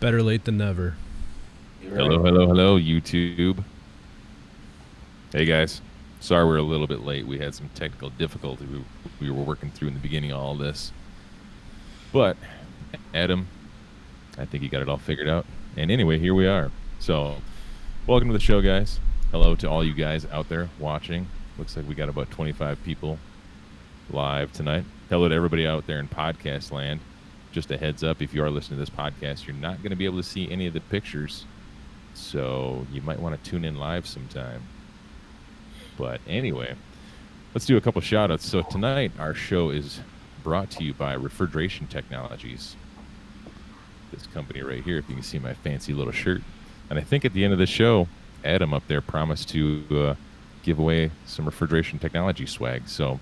Better late than never. Hello, hello, hello, YouTube. Hey, guys. Sorry we're a little bit late. We had some technical difficulty we were working through in the beginning of all this. But, Adam, I think he got it all figured out. And anyway, here we are. So, welcome to the show, guys. Hello to all you guys out there watching. Looks like we got about 25 people live tonight. Hello to everybody out there in podcast land. Just a heads up, if you are listening to this podcast, you're not going to be able to see any of the pictures. So you might want to tune in live sometime. But anyway, let's do a couple shout outs. So tonight our show is brought to you by Refrigeration Technologies. This company right here, if you can see my fancy little shirt. And I think at the end of the show, Adam up there promised to give away some refrigeration technology swag. So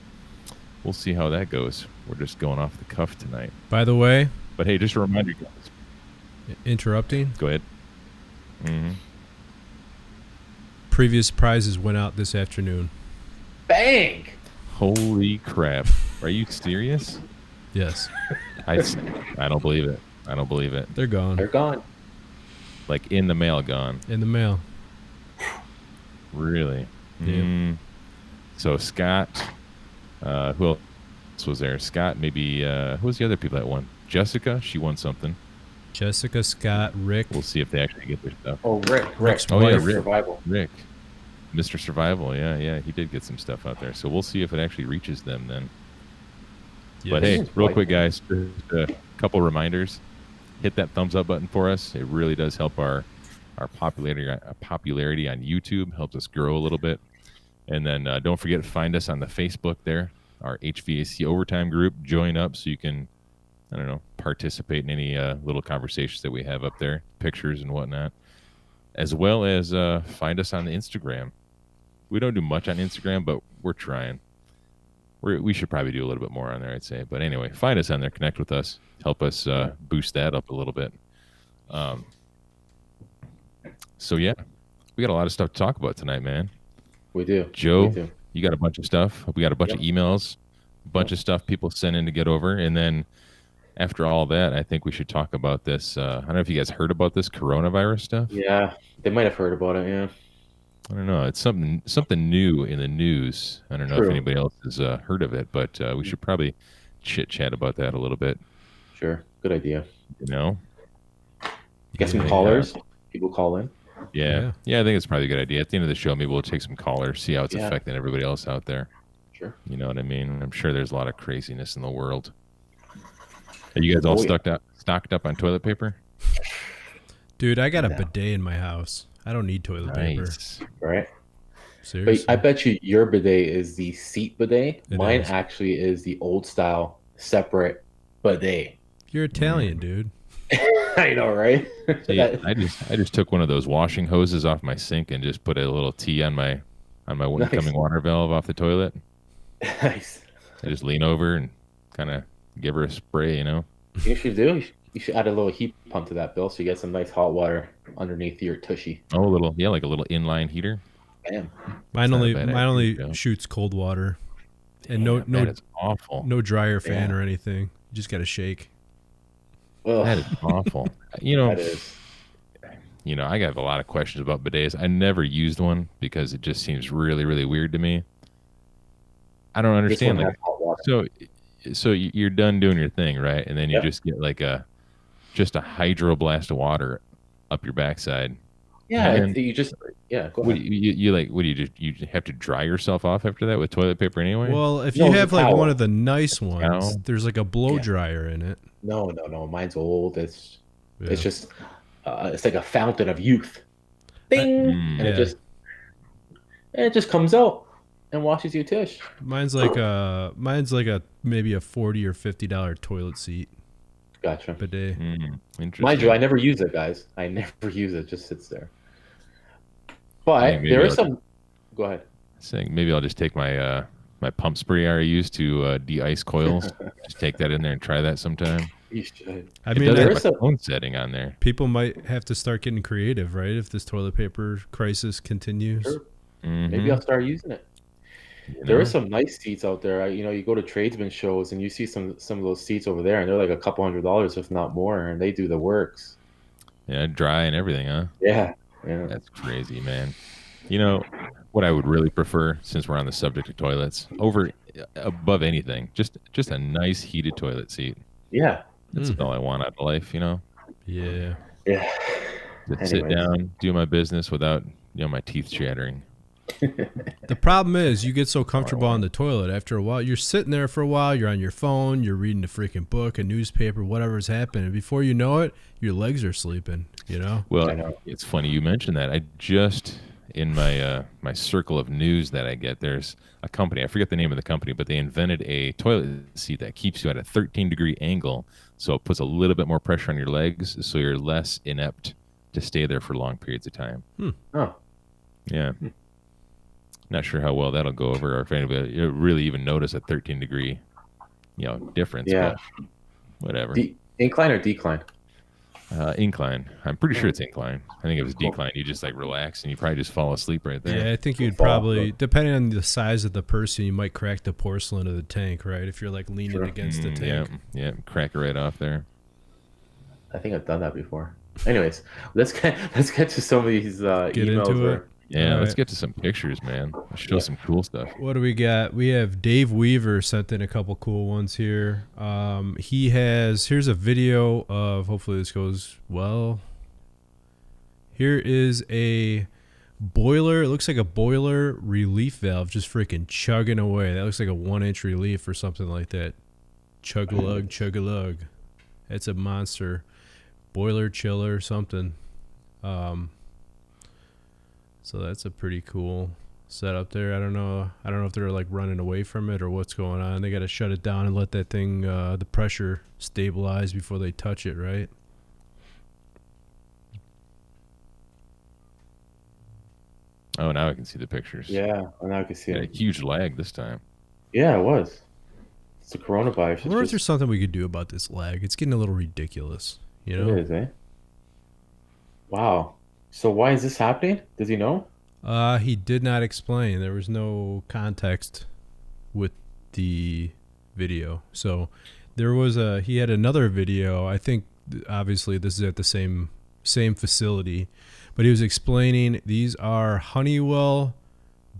we'll see how that goes. We're just going off the cuff tonight. By the way, but hey, just a reminder, guys. Interrupting. Go ahead. Mm-hmm. Previous prizes went out this afternoon. Bang! Holy crap. Are you serious? Yes. I don't believe it. I don't believe it. They're gone. They're gone. Like in the mail gone. In the mail. Really? Yeah. So Scott, who else was there? Scott, maybe, who was the other people that won? Jessica, she won something. Jessica, Scott, Rick. We'll see if they actually get their stuff. Oh, Rick. Oh, yeah, Rick. Survival. Rick. Mr. Survival, yeah, he did get some stuff out there. So we'll see if it actually reaches them then. Yes. But hey, real quick, guys, just a couple reminders. Hit that thumbs up button for us. It really does help our popularity on YouTube, helps us grow a little bit. And then don't forget to find us on the Facebook there, our HVAC Overtime group. Join up so you can, I don't know, participate in any little conversations that we have up there, pictures and whatnot, as well as find us on the Instagram. We don't do much on Instagram, but we're trying. We should probably do a little bit more on there, I'd say. But anyway, find us on there, connect with us, help us boost that up a little bit. So yeah, we got a lot of stuff to talk about tonight, man. We do. Joe, you got a bunch of stuff. We got a bunch of emails, a bunch of stuff people sent in to get over, and then after all that, I think we should talk about this. I don't know if you guys heard about this coronavirus stuff. Yeah, they might have heard about it. Yeah. I don't know. It's something new in the news. I don't know if anybody else has heard of it, but we should probably chit chat about that a little bit. Sure. Good idea. You know, get some callers. People call in. Yeah. I think it's probably a good idea. At the end of the show, maybe we'll take some callers, see how it's affecting everybody else out there. Sure. You know what I mean? I'm sure there's a lot of craziness in the world. Are you guys all stocked up on toilet paper? Dude, I got a bidet in my house. I don't need toilet paper. Right? Seriously? But I bet you your bidet is the seat bidet. Mine is. actually is the old style separate bidet. You're Italian, dude. I know, right? See, I just took one of those washing hoses off my sink and just put a little T on my incoming water valve off the toilet. Nice. I just lean over and kind of give her a spray, you know. You should do. You should add a little heat pump to that, Bill, so you get some nice hot water underneath your tushy. Oh, like a little inline heater. Bam. Mine only shoots cold water, and that is awful. No dryer fan or anything. You just got to shake. Ugh. That is awful. You know, that is. You know, I got a lot of questions about bidets. I never used one because it just seems really, really weird to me. I don't understand. Like, so you're done doing your thing, right? And then you just get like just a hydro blast of water up your backside. Yeah, you just go ahead. What do you have to dry yourself off after that with toilet paper anyway? Well, if you have like one of the nice ones, there's like a blow dryer in it. No. Mine's old. It's just it's like a fountain of youth. Ding, and it just comes out and washes your tush. Mine's like a maybe a $40 or $50 toilet seat. Gotcha. Bidet. Interesting. Mind you, I never use it, guys. I never use it. It just sits there. But there is some. Go ahead. Saying maybe I'll just take my my pump spray I use to de-ice coils. Just take that in there and try that sometime. You should. I mean, there's a phone setting on there. People might have to start getting creative, right? If this toilet paper crisis continues. Sure. Maybe I'll start using it. There are some nice seats out there. You go to tradesman shows and you see some of those seats over there, and they're like a couple $100, if not more, and they do the works. Yeah, dry and everything, huh? Yeah. That's crazy, man. You know what I would really prefer, since we're on the subject of toilets, over above anything, just a nice heated toilet seat. Yeah. That's all I want out of life, you know. Yeah. Yeah. Just sit Anyways. down, do my business without, my teeth chattering. The problem is you get so comfortable on the toilet after a while. You're sitting there for a while. You're on your phone. You're reading a freaking book, a newspaper, whatever's happening. Before you know it, your legs are sleeping, you know? Well, I know. it's funny you mentioned that. I just in my my circle of news that I get, there's a company. I forget the name of the company, but they invented a toilet seat that keeps you at a 13-degree angle, so it puts a little bit more pressure on your legs, so you're less inept to stay there for long periods of time. Oh. Yeah. Not sure how well that'll go over, or if anybody really even notice a 13-degree, difference. Yeah. But whatever. Incline or decline? Incline. I'm pretty sure it's incline. I think if it was decline, you just like relax and you probably just fall asleep right there. Yeah, I think you'd probably, depending on the size of the person, you might crack the porcelain of the tank, right? If you're like leaning against the tank. Yeah, crack it right off there. I think I've done that before. Anyways, let's get to some of these emails. into it. Yeah, All let's right. get to some pictures, man. Let's show some cool stuff. What do we got? We have Dave Weaver sent in a couple cool ones here. Here's a video of, hopefully this goes well. Here is a boiler. It looks like a boiler relief valve just freaking chugging away. That looks like a 1-inch relief or something like that. Chug-a-lug, chug-a-lug. It's a monster. Boiler chiller, something. So that's a pretty cool setup there. I don't know if they're like running away from it or what's going on. They got to shut it down and let that thing, the pressure stabilize before they touch it, right? Oh, now I can see the pictures. Yeah, now I can see Got a it. huge lag this time. Yeah, it was. It's the coronavirus. I wonder if there's something we could do about this lag. It's getting a little ridiculous, you know? It is, eh? Wow. So why is this happening? Does he know? He did not explain. There was no context with the video. So he had another video. I think obviously this is at the same facility, but he was explaining these are Honeywell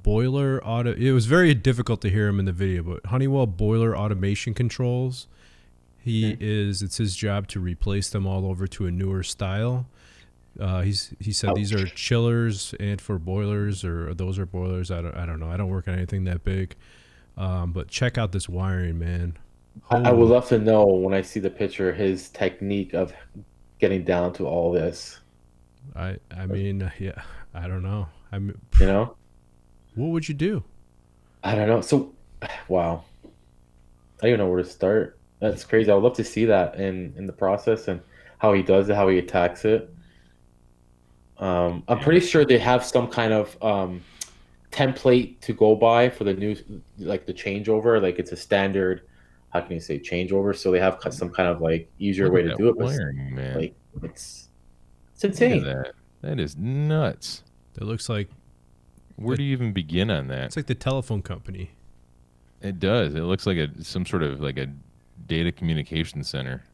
boiler it was very difficult to hear him in the video, but Honeywell boiler automation controls. It's his job to replace them all over to a newer style. He said these are chillers and for boilers, or those are boilers. I don't know. I don't work on anything that big. But check out this wiring, man. I would love to know when I see the picture his technique of getting down to all this. I mean, yeah, I don't know. What would you do? I don't know. So, wow. I don't even know where to start. That's crazy. I would love to see that in the process and how he does it, how he attacks it. I'm pretty sure they have some kind of template to go by for the new, like the changeover. Like it's a standard, how can you say changeover? So they have some kind of like easier way to do it. But wiring, man. like it's insane. Look at that is nuts. It looks like, where do you even begin on that? it's like the telephone company. It does. It looks like some sort of like a data communication center.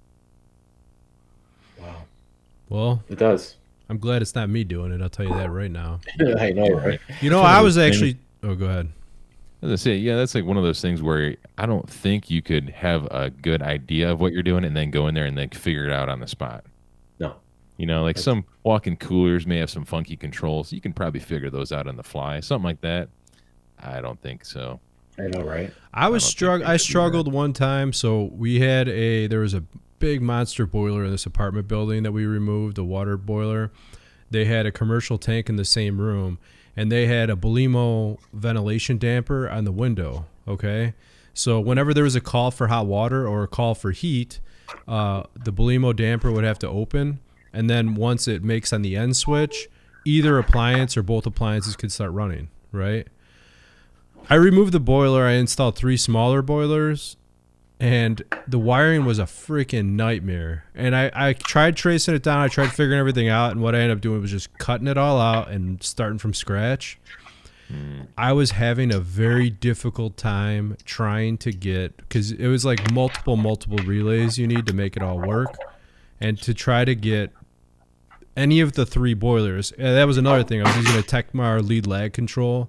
Wow. Well, It does. I'm glad it's not me doing it. I'll tell you that right now. I know, right? You know, I was actually. Oh, go ahead. As I say, yeah, that's like one of those things where I don't think you could have a good idea of what you're doing and then go in there and then figure it out on the spot. No. You know, like some walk-in coolers may have some funky controls. You can probably figure those out on the fly. Something like that. I don't think so. I know, right? I struggled one time. So there was a big monster boiler in this apartment building that we removed, a water boiler. They had a commercial tank in the same room, and they had a Belimo ventilation damper on the window. Okay, so whenever there was a call for hot water or a call for heat, the Belimo damper would have to open, and then once it makes on the end switch, either appliance or both appliances could start running. Right. I removed the boiler. I installed 3 smaller boilers, and the wiring was a freaking nightmare. And I tried tracing it down. I tried figuring everything out, and what I ended up doing was just cutting it all out and starting from scratch. I was having a very difficult time trying to because it was like multiple relays you need to make it all work, and to try to get any of the 3 boilers. That was another thing. I was using a Tecmar lead lag control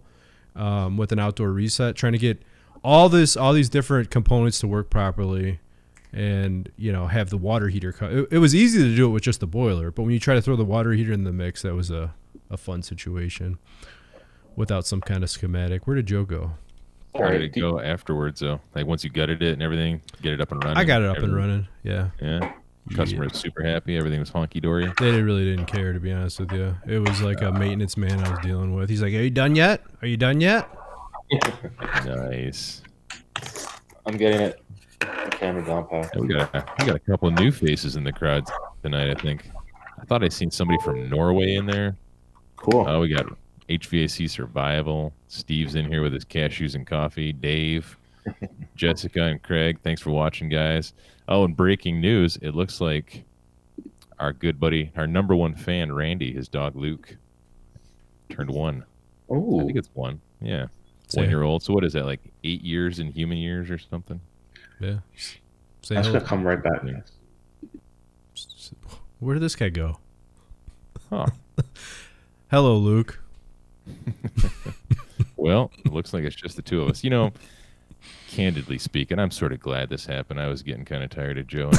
with an outdoor reset, trying to get all these different components to work properly, and have the water heater. It was easy to do it with just the boiler, but when you try to throw the water heater in the mix, that was a fun situation without some kind of schematic. Where did Joe go? How did it go afterwards, though? Like once you gutted it and everything, get it up and running? I got it up and running, yeah. Yeah? Customer was super happy. Everything was honky-dory? They really didn't care, to be honest with you. It was like a maintenance man I was dealing with. He's like, are you done yet? Are you done yet? Nice. I'm getting it. The camera down pat. Yeah, we got a couple of new faces in the crowd tonight, I think. I thought I seen somebody from Norway in there. Cool. Oh, we got HVAC Survival. Steve's in here with his cashews and coffee. Dave, Jessica, and Craig. Thanks for watching, guys. Oh, and breaking news. It looks like our good buddy, our number 1 fan, Randy, his dog Luke, turned 1. Oh, I think it's 1. Yeah. Say- 1-year-old. So what is that, like 8 years in human years or something? Yeah. Say that's hello. gonna come right back. Where did this guy go? Huh. Hello, Luke. Well, it looks like it's just the 2 of us. Candidly speaking, I'm sort of glad this happened. I was getting kind of tired of Joe.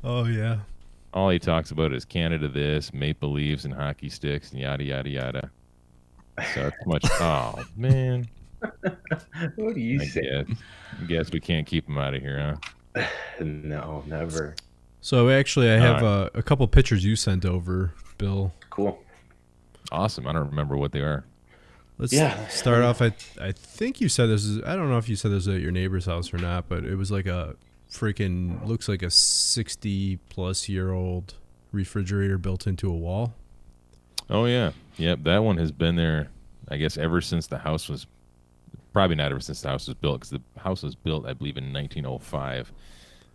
Oh, yeah. All he talks about is Canada this, maple leaves and hockey sticks and yada, yada, yada. So it's much. Oh, man. What do you say? I guess we can't keep him out of here, huh? No, never. So actually, I have a couple pictures you sent over, Bill. Cool. Awesome. I don't remember what they are. Let's start off. I think you said this is. I don't know if you said this was at your neighbor's house or not, but it was like a freaking looks like a 60-plus-year-old refrigerator built into a wall. Oh, yeah. Yep. That one has been there, I guess, ever since the house was. Probably not ever since the house was built, because the house was built, I believe, in 1905.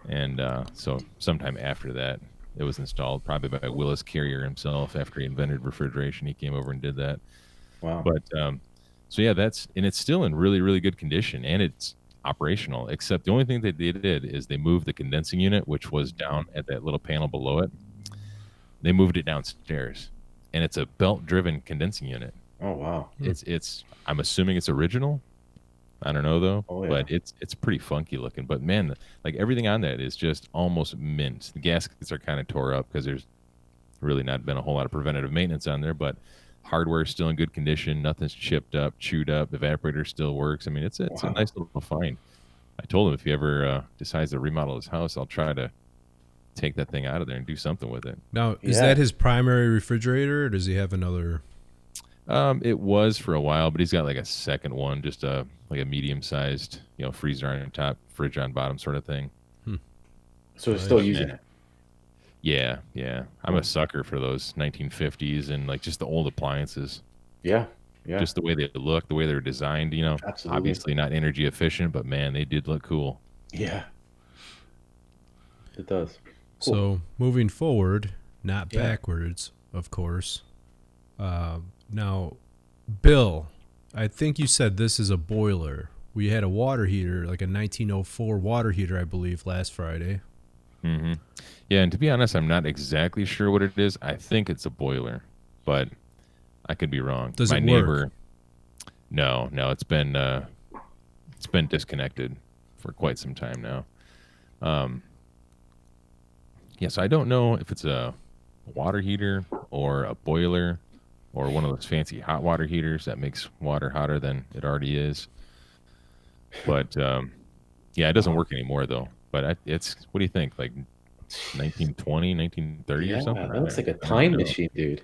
And so sometime after that, it was installed, probably by Willis Carrier himself. After he invented refrigeration, he came over and did that. Wow. But so yeah, it's still in really, really good condition, and it's operational. Except the only thing that they did is they moved the condensing unit, which was down at that little panel below it. They moved it downstairs, and it's a belt-driven condensing unit. Oh, wow. It's I'm assuming it's original. I don't know though, but it's pretty funky looking. But man, like everything on that is just almost mint. The gaskets are kind of tore up because there's really not been a whole lot of preventative maintenance on there, but hardware is still in good condition. Nothing's chipped up, chewed up. Evaporator still works. I mean, it's a nice little find. I told him if he ever decides to remodel his house, I'll try to take that thing out of there and do something with it. Now, is that his primary refrigerator, or does he have another? It was for a while, but he's got like a second one, just like a medium-sized, freezer on top, fridge on bottom sort of thing. So he's still using it. Yeah. I'm a sucker for those 1950s and like just the old appliances. Yeah. Just the way they look, the way they're designed, Absolutely. Obviously not energy efficient, but man, they did look cool. Yeah. It does. Cool. So moving forward, not backwards, of course. Now, Bill, I think you said this is a boiler. We had a water heater, like a 1904 water heater, I believe, last Friday. Mm-hmm. Yeah, and to be honest, I'm not exactly sure what it is. I think it's a boiler, but I could be wrong. Does My it neighbor, work? No, it's been disconnected for quite some time now. So I don't know if it's a water heater or a boiler or one of those fancy hot water heaters that makes water hotter than it already is. But it doesn't work anymore though. But it's, what do you think? Like 1920, 1930 or something? That looks like a time machine, dude.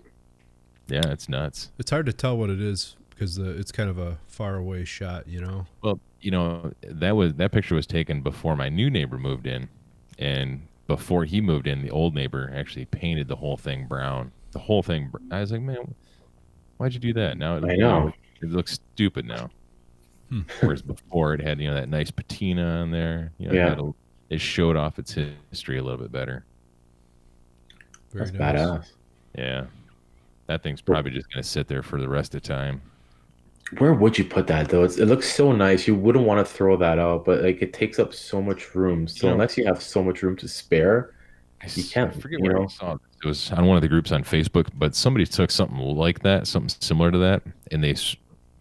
Yeah, it's nuts. It's hard to tell what it is because it's kind of a far away shot, Well, that picture was taken before my new neighbor moved in, and before he moved in, the old neighbor actually painted the whole thing brown. The whole thing. I was like, man, why'd you do that? Now I know. It looks stupid now. Whereas before it had that nice patina on there. It showed off its history a little bit better. That's badass. Yeah. That thing's probably just going to sit there for the rest of the time. Where would you put that though? It looks so nice. You wouldn't want to throw that out, but like it takes up so much room. So unless you have so much room to spare, You can't, I forget you where I know. saw this. It was on one of the groups on Facebook, but somebody took something like that, something similar to that, and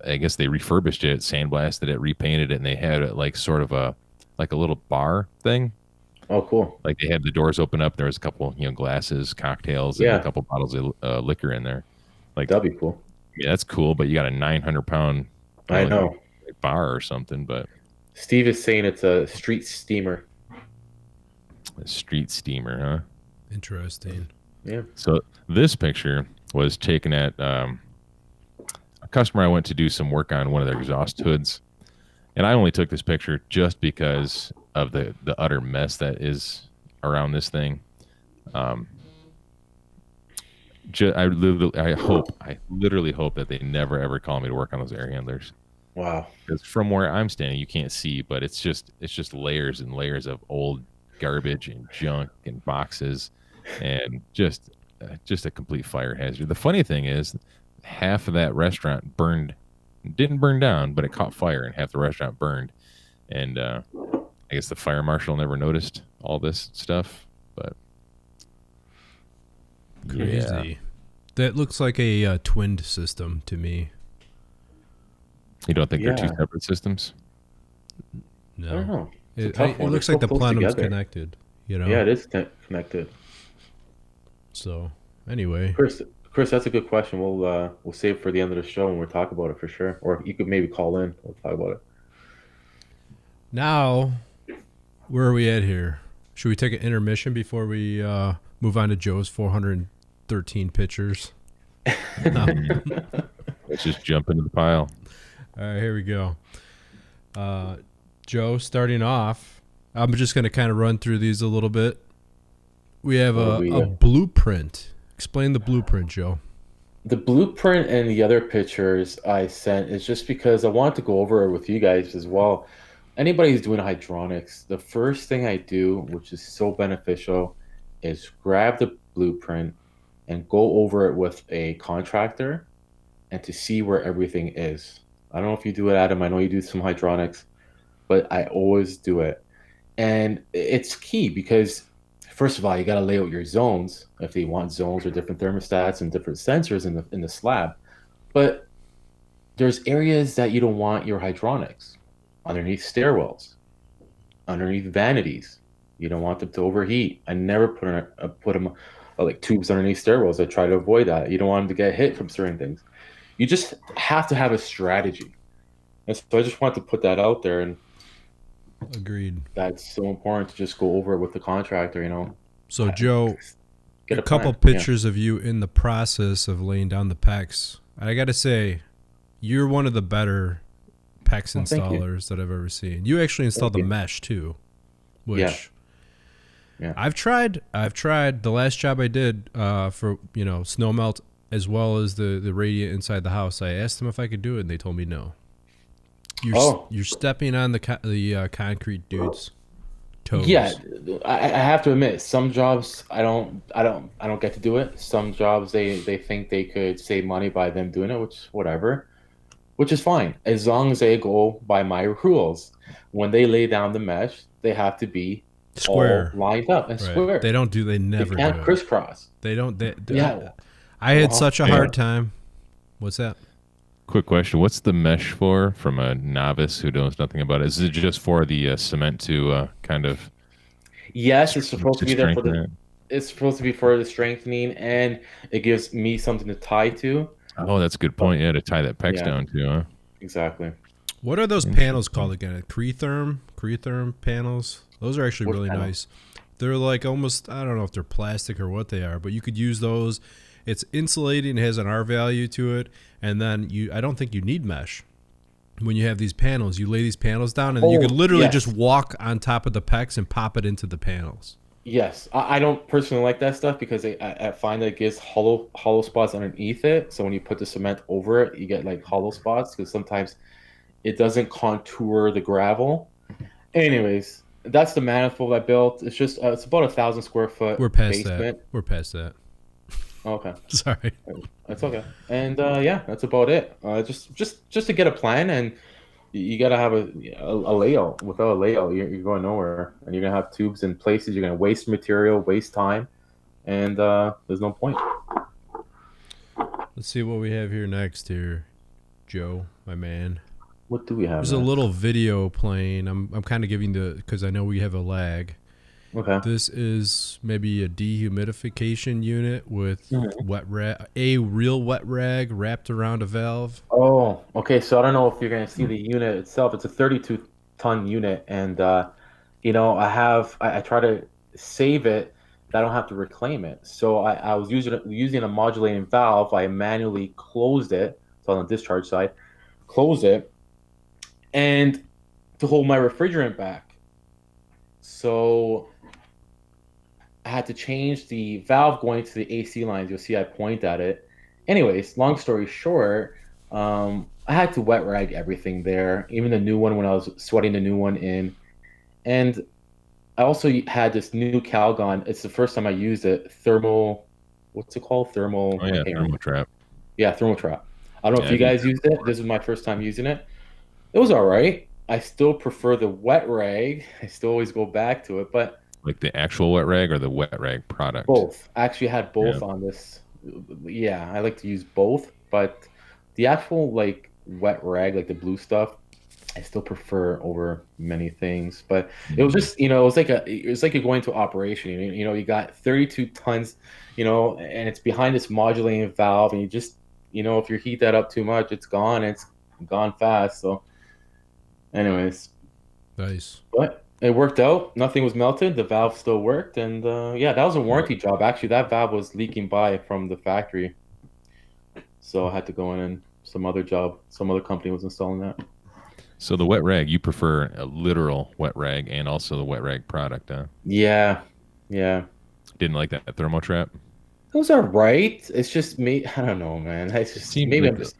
I guess they refurbished it, sandblasted it, repainted it, and they had it like sort of like a little bar thing. Oh, cool. Like they had the doors open up. There was a couple, glasses, cocktails, and a Yeah, couple bottles of liquor in there. Like, that'd be cool. yeah, that's cool, but you got a 900-pound, I like know. bar or something. But Steve is saying it's a street steamer. a street steamer, huh? Interesting. Yeah. So this picture was taken at a customer I went to do some work on one of their exhaust hoods, and I only took this picture just because of the utter mess that is around this thing. I literally hope that they never ever call me to work on those air handlers. Wow. Because from where I'm standing, you can't see, but it's just layers and layers of old garbage and junk and boxes, and just a complete fire hazard. The funny thing is, half of that restaurant didn't burn down, but it caught fire, and half the restaurant burned. And I guess the fire marshal never noticed all this stuff, but Crazy. yeah. That looks like a twinned system to me. You don't think they're Yeah. two separate systems? I don't No. know. It's a It tough one. looks They're like the so close plenum's together. connected, you know? Yeah, it is connected. So, anyway. Chris, that's a good question. We'll save for the end of the show and we'll talk about it for sure. Or you could maybe call in. We'll talk about it. Now, where are we at here? Should we take an intermission before we move on to Joe's 413 pictures? No. Let's just jump into the pile. All right, here we go. Joe, starting off, I'm just going to kind of run through these a little bit. We have a blueprint. Explain the blueprint, Joe. The blueprint and the other pictures I sent is just because I want to go over it with you guys as well. Anybody who's doing hydronics, the first thing I do, which is so beneficial, is grab the blueprint and go over it with a contractor and to see where everything is. I don't know if you do it, Adam. I know you do some hydronics, but I always do it. And it's key because, first of all, you got to lay out your zones if they want zones or different thermostats and different sensors in the slab. But there's areas that you don't want your hydronics underneath stairwells, underneath vanities. You don't want them to overheat. I never put them like tubes underneath stairwells. I try to avoid that. You don't want them to get hit from certain things. You just have to have a strategy. And so I just want to put that out there, and Agreed. that's so important to just go over it with the contractor, you know. So, Joe, Get a couple plan. pictures of you in the process of laying down the PEX. I got to say, you're one of the better PEX thank you. installers that I've ever seen. You actually installed the Thank you. mesh too, which Yeah. I've tried. The last job I did for snow melt as well as the radiant inside the house. I asked them if I could do it, and they told me no. You're stepping on the concrete dude's toes. Yeah, I have to admit, some jobs I don't get to do it. Some jobs they think they could save money by them doing it, which is fine as long as they go by my rules. When they lay down the mesh, they have to be Square. all lined up and Right. square. They never They can't do it. crisscross. They don't. Yeah. I had Well, such a hard time. What's that? Quick question: what's the mesh for? From a novice who knows nothing about it, is it just for the cement to kind of? Yes, it's supposed to be there for strengthen the. it? It's supposed to be for the strengthening, and it gives me something to tie to. Oh, that's a good point. Yeah, to tie that PEX Yeah. down to, huh? Exactly. What are those panels called again? Cretherm panels. Those are actually What really panel? nice. They're like almost, I don't know if they're plastic or what they are, but you could use those. It's insulating, has an R value to it, and then I don't think you need mesh. When you have these panels, you lay these panels down, and you could literally yes. just walk on top of the PEX and pop it into the panels. Yes, I don't personally like that stuff because I find that it gives hollow spots underneath it. So when you put the cement over it, you get like hollow spots because sometimes it doesn't contour the gravel. Anyways, that's the manifold I built. It's just it's about 1,000 square foot We're past basement. that. We're past that. Okay, Sorry. that's okay. And yeah, that's about it. Just to get a plan, and You got to have a layout. Without a layout, you're going nowhere, and you're gonna have tubes in places. You're gonna waste material, waste time, and there's no point. Let's see what we have here next here, Joe, my man. What do we have? There's a little video playing. I'm kind of giving because I know we have a lag. Okay. This is maybe a dehumidification unit with wet rag, a real wet rag wrapped around a valve. Oh, okay. So I don't know if you're gonna see the unit itself. It's a 32-ton unit, and I try to save it. That I don't have to reclaim it. So I was using a modulating valve. I manually closed it. So on the discharge side, close it, and to hold my refrigerant back. So I had to change the valve going to the AC lines. You'll see I point at it. Anyways, long story short, I had to wet rag everything there, even the new one when I was sweating the new one in. And I also had this new Calgon. It's the first time I used it. Thermal, what's it called? Thermal. Oh yeah, thermal trap. Yeah, thermal trap. I don't know if you guys used it. This is my first time using it. It was all right. I still prefer the wet rag. I still always go back to it, but like the actual wet rag or the wet rag product? Both. I actually had both on this. Yeah, I like to use both, but the actual like wet rag, like the blue stuff, I still prefer over many things. But it was just, it was like you're going to operation. You got 32 tons, and it's behind this modulating valve, and you just, if you heat that up too much, it's gone. It's gone fast. So, anyways, nice. But it worked out. Nothing was melted. The valve still worked, and that was a warranty job. Actually, that valve was leaking by from the factory, so I had to go in and some other company was installing that. So the wet rag, you prefer a literal wet rag and also the wet rag product, huh? Yeah. Didn't like that thermal trap? Those are right. It's just me. I don't know, man. It's just maybe like I'm just.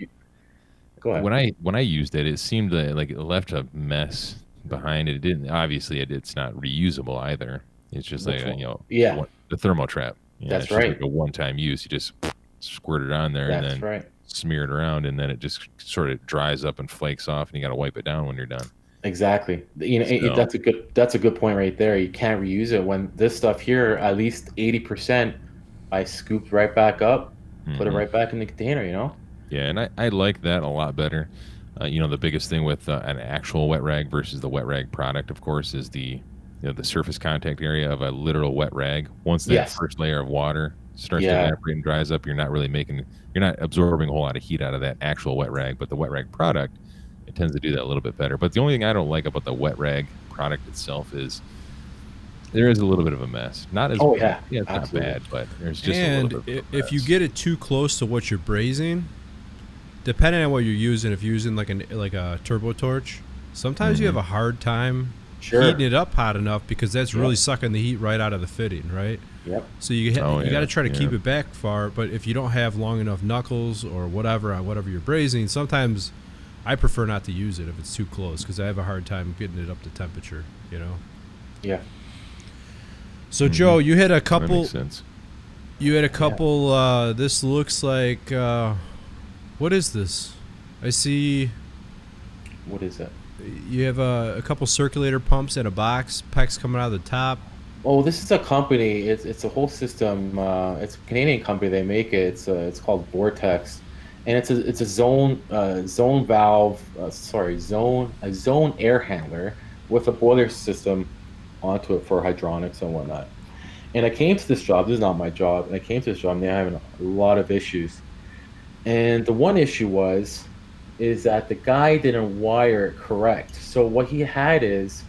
Go ahead. When I used it, it seemed like it left a mess behind it. It didn't. Obviously, it's not reusable either. It's just like the thermal trap. That's it's right. Just like a one-time use. You just squirt it on there and then smear it around, and then it just sort of dries up and flakes off, and you got to wipe it down when you're done. Exactly. That's a good point right there. You can't reuse it. When this stuff here, at least 80%, I scooped right back up, put it right back in the container. Yeah, and I like that a lot better. The biggest thing with an actual wet rag versus the wet rag product, of course, is the surface contact area of a literal wet rag. Once that first layer of water starts to evaporate and dries up, you're not absorbing a whole lot of heat out of that actual wet rag. But the wet rag product, it tends to do that a little bit better. But the only thing I don't like about the wet rag product itself is there is a little bit of a mess. Not as it's not bad, but there's just a little bit of a mess. If you get it too close to what you're brazing, depending on what you're using, if you're using like a turbo torch, sometimes you have a hard time heating it up hot enough because that's really sucking the heat right out of the fitting, right? Yep. So you got to try to keep it back far. But if you don't have long enough knuckles or whatever you're brazing, sometimes I prefer not to use it if it's too close because I have a hard time getting it up to temperature. Yeah. So Joe, you had a couple. That makes sense. You had a couple. This looks like. What is this? I see. What is it? You have a couple circulator pumps and a box. PEX coming out of the top. Oh, this is a company. It's a whole system. It's a Canadian company. They make it. It's called Vortex, and it's a zone valve. A zone air handler with a boiler system onto it for hydronics and whatnot. And I came to this job. This is not my job. And I came to this job, and they're having a lot of issues. And the one issue is that the guy didn't wire it correct. So what he had is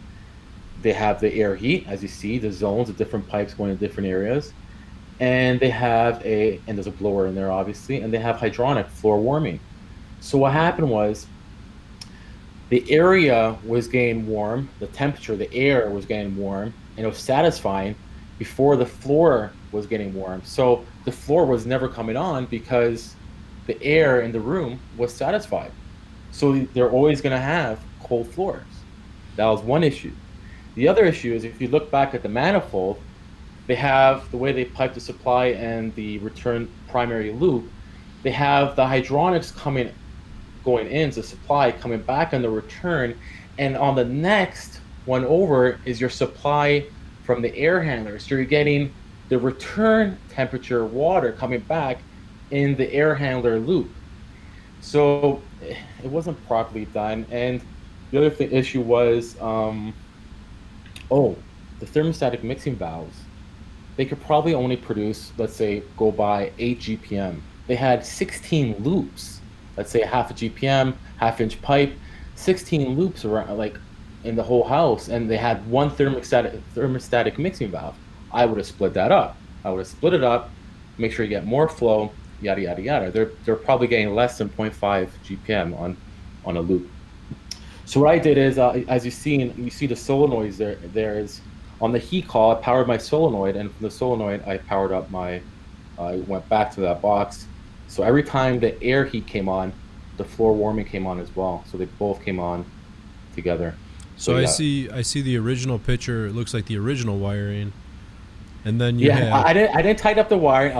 they have the air heat, as you see, the zones, the different pipes going in different areas. And they have and there's a blower in there, obviously, and they have hydronic floor warming. So what happened was the area was getting warm, the temperature, the air was getting warm, and it was satisfying before the floor was getting warm. So the floor was never coming on because the air in the room was satisfied. So they're always going to have cold floors. That was one issue. The other issue is if you look back at the manifold, they have the way they pipe the supply and the return primary loop, they have the hydronics coming going in is the supply, coming back on the return, and on the next one over is your supply from the air handler. So you're getting the return temperature water coming back in the air handler loop. So it wasn't properly done. And the other issue was, the thermostatic mixing valves. They could probably only produce, let's say, go by 8 GPM. They had 16 loops, let's say half a GPM, half-inch pipe, 16 loops around, like in the whole house, and they had one thermostatic mixing valve. I would have split that up. I would have split it up, make sure you get more flow, yada yada yada. They're probably getting less than 0.5 GPM on a loop. So what I did is, as you see the solenoids there. There's on the heat call, I powered my solenoid, and from the solenoid, I powered up I went back to that box. So every time the air heat came on, the floor warming came on as well. So they both came on together. So yeah. I see the original picture. It looks like the original wiring, and then you have... I didn't tighten up the wiring.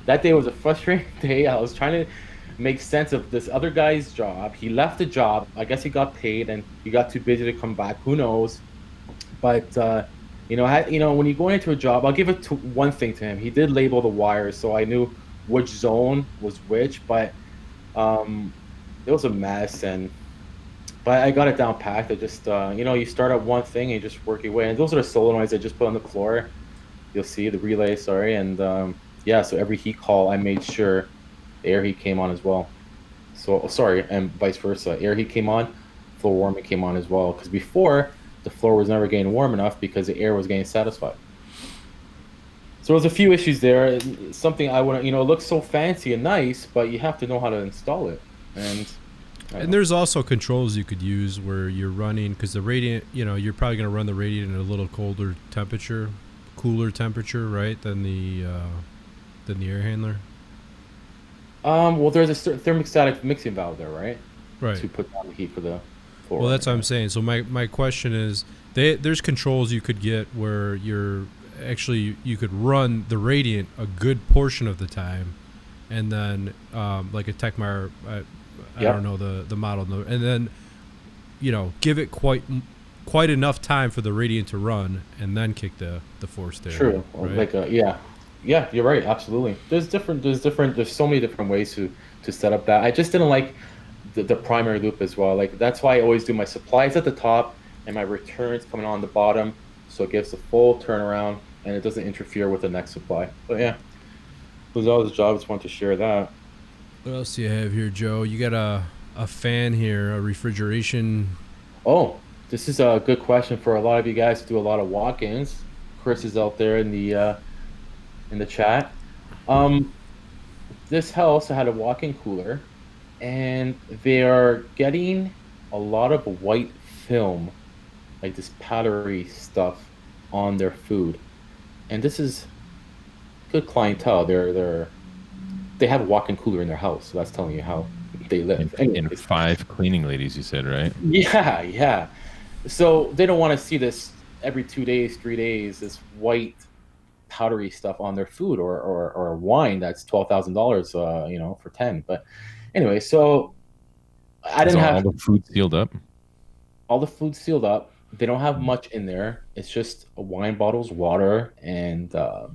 That day was a frustrating day. I was trying to make sense of this other guy's job. He left the job. I guess he got paid and he got too busy to come back. Who knows? But when you go into a job, I'll give it to one thing to him. He did label the wires, so I knew which zone was which. But it was a mess, but I got it down packed. I just you start at one thing and you just work your way. And those are the solenoids I just put on the floor. You'll see the relay, sorry, and so every heat call I made sure the air heat came on as well. So sorry, and vice versa. Air heat came on, floor warming came on as well. Because before, the floor was never getting warm enough because the air was getting satisfied. So there's a few issues there. Something I wouldn't, it looks so fancy and nice, but you have to know how to install it. And there's also controls you could use where you're running, because the radiant, you're probably going to run the radiant in a little cooler temperature, right, than the air handler. Well, there's a certain thermostatic mixing valve there, right? Right. To put down the heat for the floor. Well, that's what I'm saying. So my question is, there's controls you could get where you could run the radiant a good portion of the time, and then like a Techmar, I don't know the model, and then give it quite enough time for the radiant to run, and then kick the forced air. True. Right? Yeah, you're right. Absolutely. There's so many different ways to set up that. I just didn't like the primary loop as well. Like, that's why I always do my supplies at the top and my returns coming on the bottom, so it gives a full turnaround and it doesn't interfere with the next supply. But yeah, those are the jobs. I want to share that. What else do you have here, Joe? You got a fan here, a refrigeration. Oh, this is a good question for a lot of you guys who do a lot of walk-ins. Chris is out there in the chat. This house had a walk-in cooler, and they are getting a lot of white film, like this powdery stuff, on their food. And this is good clientele. They have a walk-in cooler in their house, so that's telling you how they live. And 5 cleaning ladies, you said, right? Yeah. So they don't want to see this every 2 days, 3 days, this white powdery stuff on their food, or a wine that's $12,000 for 10. But anyway, so I didn't have all the food sealed up. All the food sealed up. They don't have much in there. It's just wine bottles, water, and I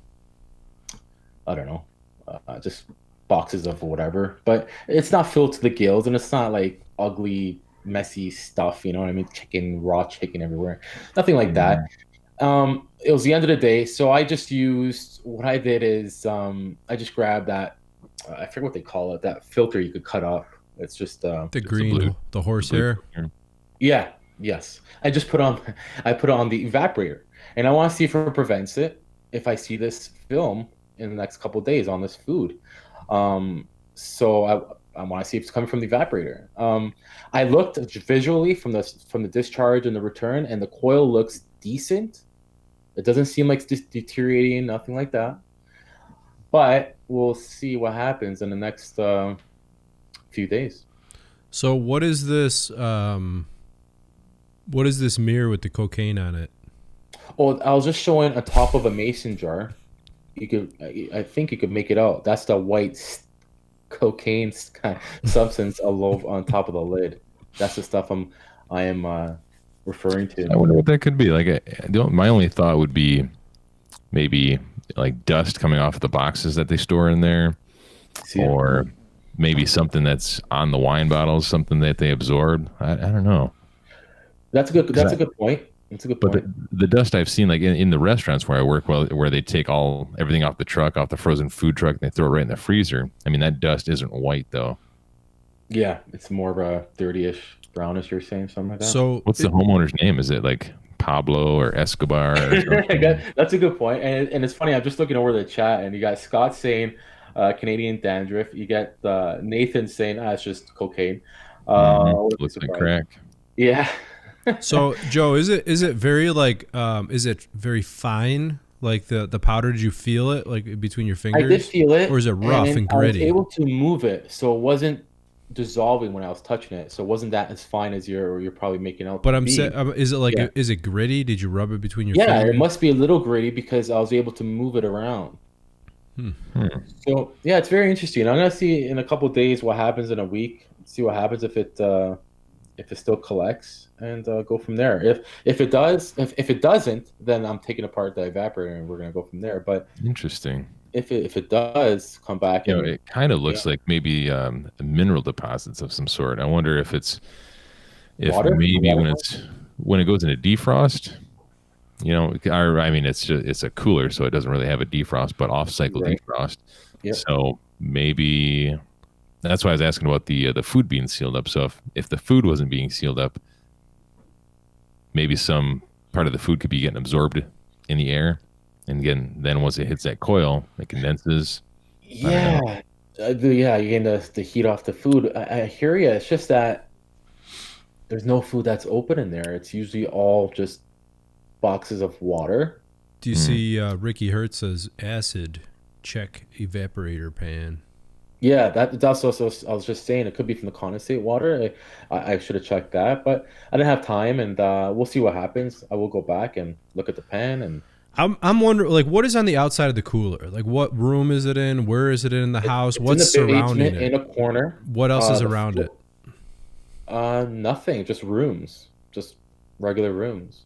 don't know, just boxes of whatever. But it's not filled to the gills, and it's not like ugly, messy stuff. You know what I mean? Raw chicken everywhere. Nothing like that. It was the end of the day, so I just used, what I did is I just grabbed that, I forget what they call it, that filter you could cut off. It's just the green, the horsehair. Yeah, yes. I put it on the evaporator, and I want to see if it prevents it if I see this film in the next couple of days on this food. So I want to see if it's coming from the evaporator. I looked visually from the discharge and the return, and the coil looks decent. It doesn't seem like it's deteriorating, nothing like that. But we'll see what happens in the next few days. So what is this? What is this mirror with the cocaine on it? Oh, I was just showing on top of a mason jar. I think you could make it out. That's the white cocaine kind of substance on top of the lid. That's the stuff I am referring to. I wonder what that could be. Like, my only thought would be maybe like dust coming off the boxes that they store in there, or maybe something that's on the wine bottles, something that they absorb. I don't know. That's a good point. That's a good point. But the dust I've seen, like in the restaurants where I work, where they take everything off the truck, off the frozen food truck, and they throw it right in the freezer. I mean, that dust isn't white though. Yeah, it's more of a dirtyish, brownish. You're saying something like that. So what's the homeowner's name? Is it like Pablo or Escobar? Or That's a good point. And it's funny. I'm just looking over the chat, and you got Scott saying Canadian dandruff. You get Nathan saying, it's just cocaine. Looks like crack. Yeah. So Joe, is it very is it very fine? Like the powder, did you feel it like between your fingers? I did feel it. Or is it rough and gritty? I was able to move it, so it wasn't dissolving when I was touching it. So it wasn't that as fine as you're probably making out. But I'm saying, is it like is it gritty? Did you rub it between your fingers? fingers? Yeah, it must be a little gritty because I was able to move it around. So yeah, it's very interesting. I'm gonna see in a couple of days what happens in a week. See what happens if it still collects, and go from there. If it does, if it doesn't, then I'm taking apart the evaporator and we're gonna go from there. But interesting. If it does come back, it kind of looks like maybe mineral deposits of some sort. I wonder if water? Maybe when it goes into defrost. I mean, it's a cooler, so it doesn't really have a defrost, but off-cycle defrost. Yep. So maybe that's why I was asking about the food being sealed up. So if the food wasn't being sealed up, maybe some part of the food could be getting absorbed in the air, and again, then once it hits that coil, it condenses. Yeah, you're getting the heat off the food. I hear you. It's just that there's no food that's open in there. It's usually all just boxes of water. Do you see Ricky Hertz says acid check evaporator pan? Yeah, that's also, I was just saying, it could be from the condensate water. I should have checked that, but I didn't have time, and we'll see what happens. I will go back and look at the pan. And I'm wondering, like, what is on the outside of the cooler? Like, what room is it in? Where is it in the house? What's surrounding it? In a corner. What else is around it? Nothing, just rooms, just regular rooms.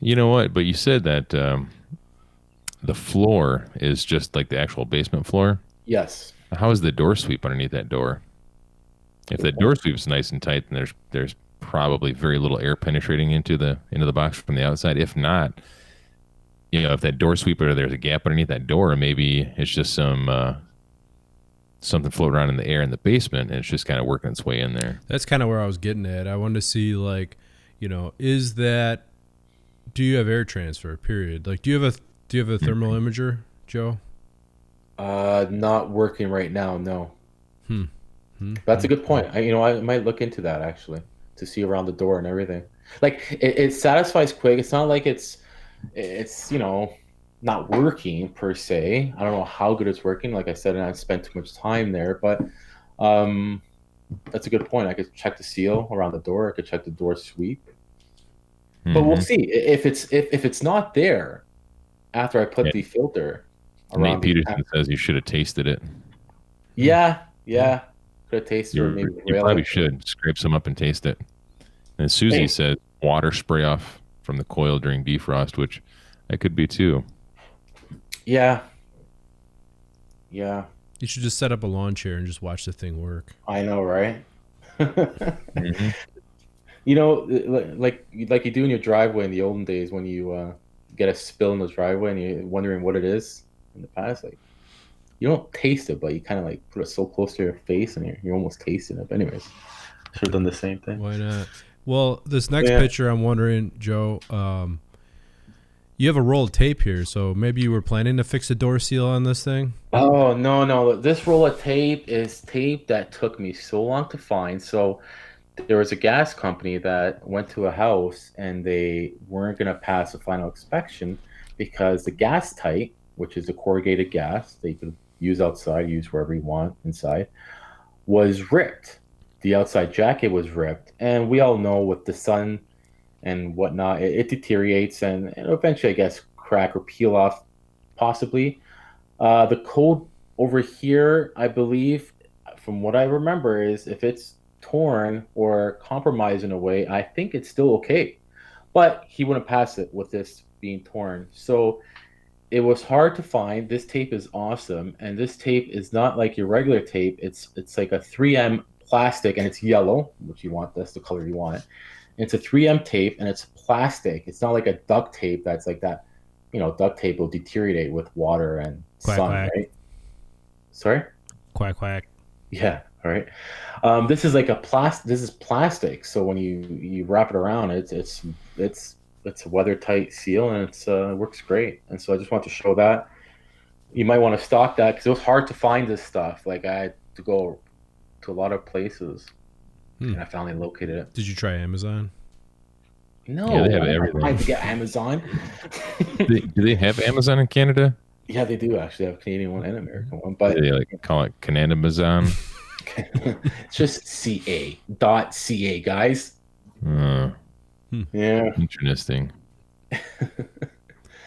You know what? But you said that the floor is just like the actual basement floor. Yes. How is the door sweep underneath that door? If the door sweep's nice and tight, then there's probably very little air penetrating into the box from the outside. If not, if that door sweep or there's a gap underneath that door, maybe it's just something floating around in the air in the basement, and it's just kind of working its way in there. That's kind of where I was getting at. I wanted to see, like, is that, do you have air transfer? Period. Like, do you have a thermal imager, Joe? Not working right now. No. That's a good point. I might look into that actually to see around the door and everything. Like it satisfies quick. It's not like it's not working per se. I don't know how good it's working. Like I said, and I spent too much time there, but that's a good point. I could check the seal around the door. I could check the door sweep. But we'll see if it's not there after I put the filter. Nate Peterson says you should have tasted it. Yeah. Could have tasted it. Maybe you probably should scrape some up and taste it. And Susie said water spray off from the coil during defrost, which that could be too. Yeah. You should just set up a lawn chair and just watch the thing work. I know, right? Like you do in your driveway in the olden days when you get a spill in the driveway and you're wondering what it is. In the past, like, you don't taste it, but you kind of like put it so close to your face and you're almost tasting it. But anyways, should have done the same thing. Why not? Well, this next picture, I'm wondering, Joe, you have a roll of tape here, so maybe you were planning to fix a door seal on this thing? Oh, no. This roll of tape is tape that took me so long to find. So there was a gas company that went to a house and they weren't going to pass a final inspection because the gas tight, which is a corrugated gas that you could use outside, use wherever you want inside, was ripped. The outside jacket was ripped. And we all know with the sun and whatnot, it deteriorates and eventually, I guess, crack or peel off, possibly. The code over here, I believe, from what I remember, is if it's torn or compromised in a way, I think it's still okay. But he wouldn't pass it with this being torn. So it was hard to find. This tape is awesome, and this tape is not like your regular tape. It's like a 3M plastic, and it's yellow, which you want. That's the color you want. And it's a 3M tape, and it's plastic. It's not like a duct tape that's like that. Duct tape will deteriorate with water and Quack, sun, quack. right? Sorry? Quack quack. Yeah, all right. This is like a plastic. This is plastic. So when you wrap it around, it's a weather tight seal, and it works great. And so I just want to show that. You might want to stock that because it was hard to find this stuff. Like I had to go to a lot of places, and I finally located it. Did you try Amazon? No, Yeah, they have I don't everything. have to get Amazon. Do they have Amazon in Canada? Yeah, they do actually have a Canadian one and American one, but Do they like call it Canada-mazon? it's just .ca, guys. Uh, Yeah. Interesting.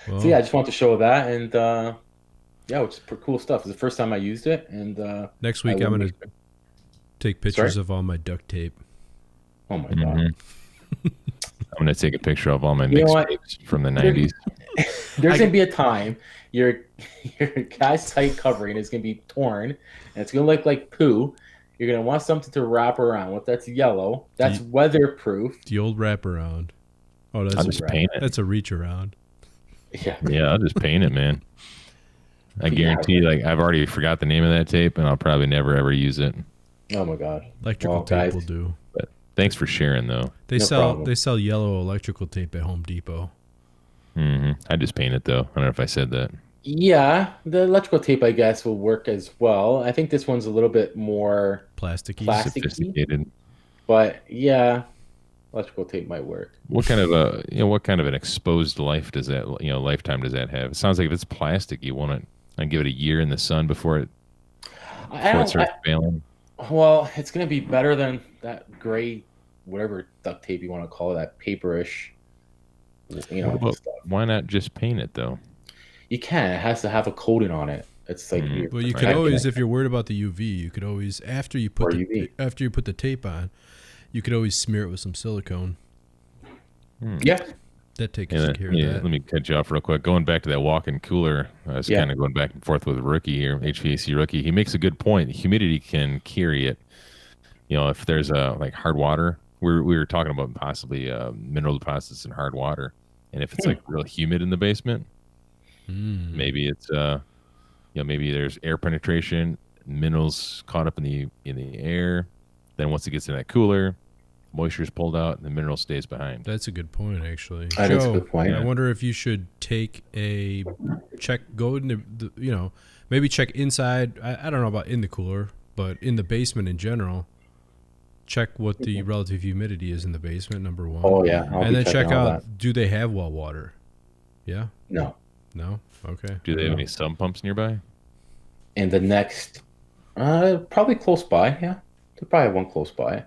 Well, So yeah, I just want to show that, and yeah, which is pretty cool stuff. It's the first time I used it, and next week I'm going to take pictures of all my duct tape. Oh my god. Mhm. I'm gonna take a picture of all my You know what? mixtapes from the '90s. There's gonna be a time your guy's tight covering is gonna be torn, and it's gonna look like poo. You're gonna want something to wrap around with. That's yellow. That's weatherproof. The old wraparound. Oh, I'll just right. paint it. that's a reach around. Yeah. Yeah, I'll just paint it, man. I guarantee, like, I've already forgot the name of that tape, and I'll probably never ever use it. Oh my god. Electrical Well, tape guys, will do. But thanks for sharing, though. They No sell problem. they sell yellow electrical tape at Home Depot. I just paint it, though. I don't know if I said that. Yeah, the electrical tape, I guess, will work as well. I think this one's a little bit more Plasticky. Plastic. Sophisticated. but yeah, electrical tape might work. What kind of an exposed lifetime does that have? It sounds like if it's plastic, you want it. I give it a year in the sun before it starts failing. Well, it's gonna be better than that gray, whatever duct tape you want to call it, that paperish. Stuff. Why not just paint it though? You can. It has to have a coating on it. It's like you're Well, you could protecting always, it. if you're worried about the UV, you could always after you put Or UV. the tape on, you could always smear it with some silicone. Yeah. That takes Yeah, care of that. let me cut you off real quick. Going back to that walk-in cooler, I was kind of going back and forth with Rookie here, HVAC Rookie. He makes a good point. Humidity can carry it. If there's like hard water, we were talking about possibly mineral deposits in hard water, and if it's like real humid in the basement, maybe it's maybe there's air penetration, minerals caught up in the air. Then once it gets in that cooler, moisture is pulled out and the mineral stays behind. That's a good point, actually. That is a Joe, good point. I wonder if you should take a check, go into maybe check inside. I don't know about in the cooler, but in the basement in general, check what the relative humidity is in the basement, number one. Oh yeah. And then check out, do they have well water? Yeah? No. No? Okay. Do they have any sump pumps nearby? And the next, probably close by. Yeah, they probably have one close by.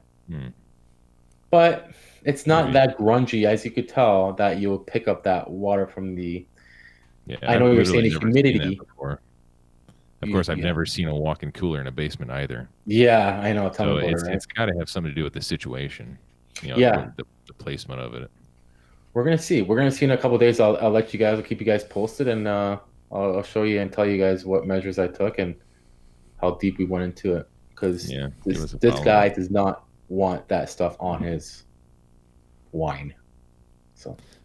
But it's not that grungy, as you could tell, that you will pick up that water from the. Yeah, I know you're saying the never seen that humidity. before. Of course, I've never seen a walk-in cooler in a basement either. Yeah, I know. Tell So me about it's it. Right? it's got to have something to do with the situation. Yeah. The placement of it. We're gonna see. We're gonna see in a couple of days. I'll let you guys. I'll keep you guys posted, and I'll show you and tell you guys what measures I took and how deep we went into it. Because this guy does not want that stuff on his wine.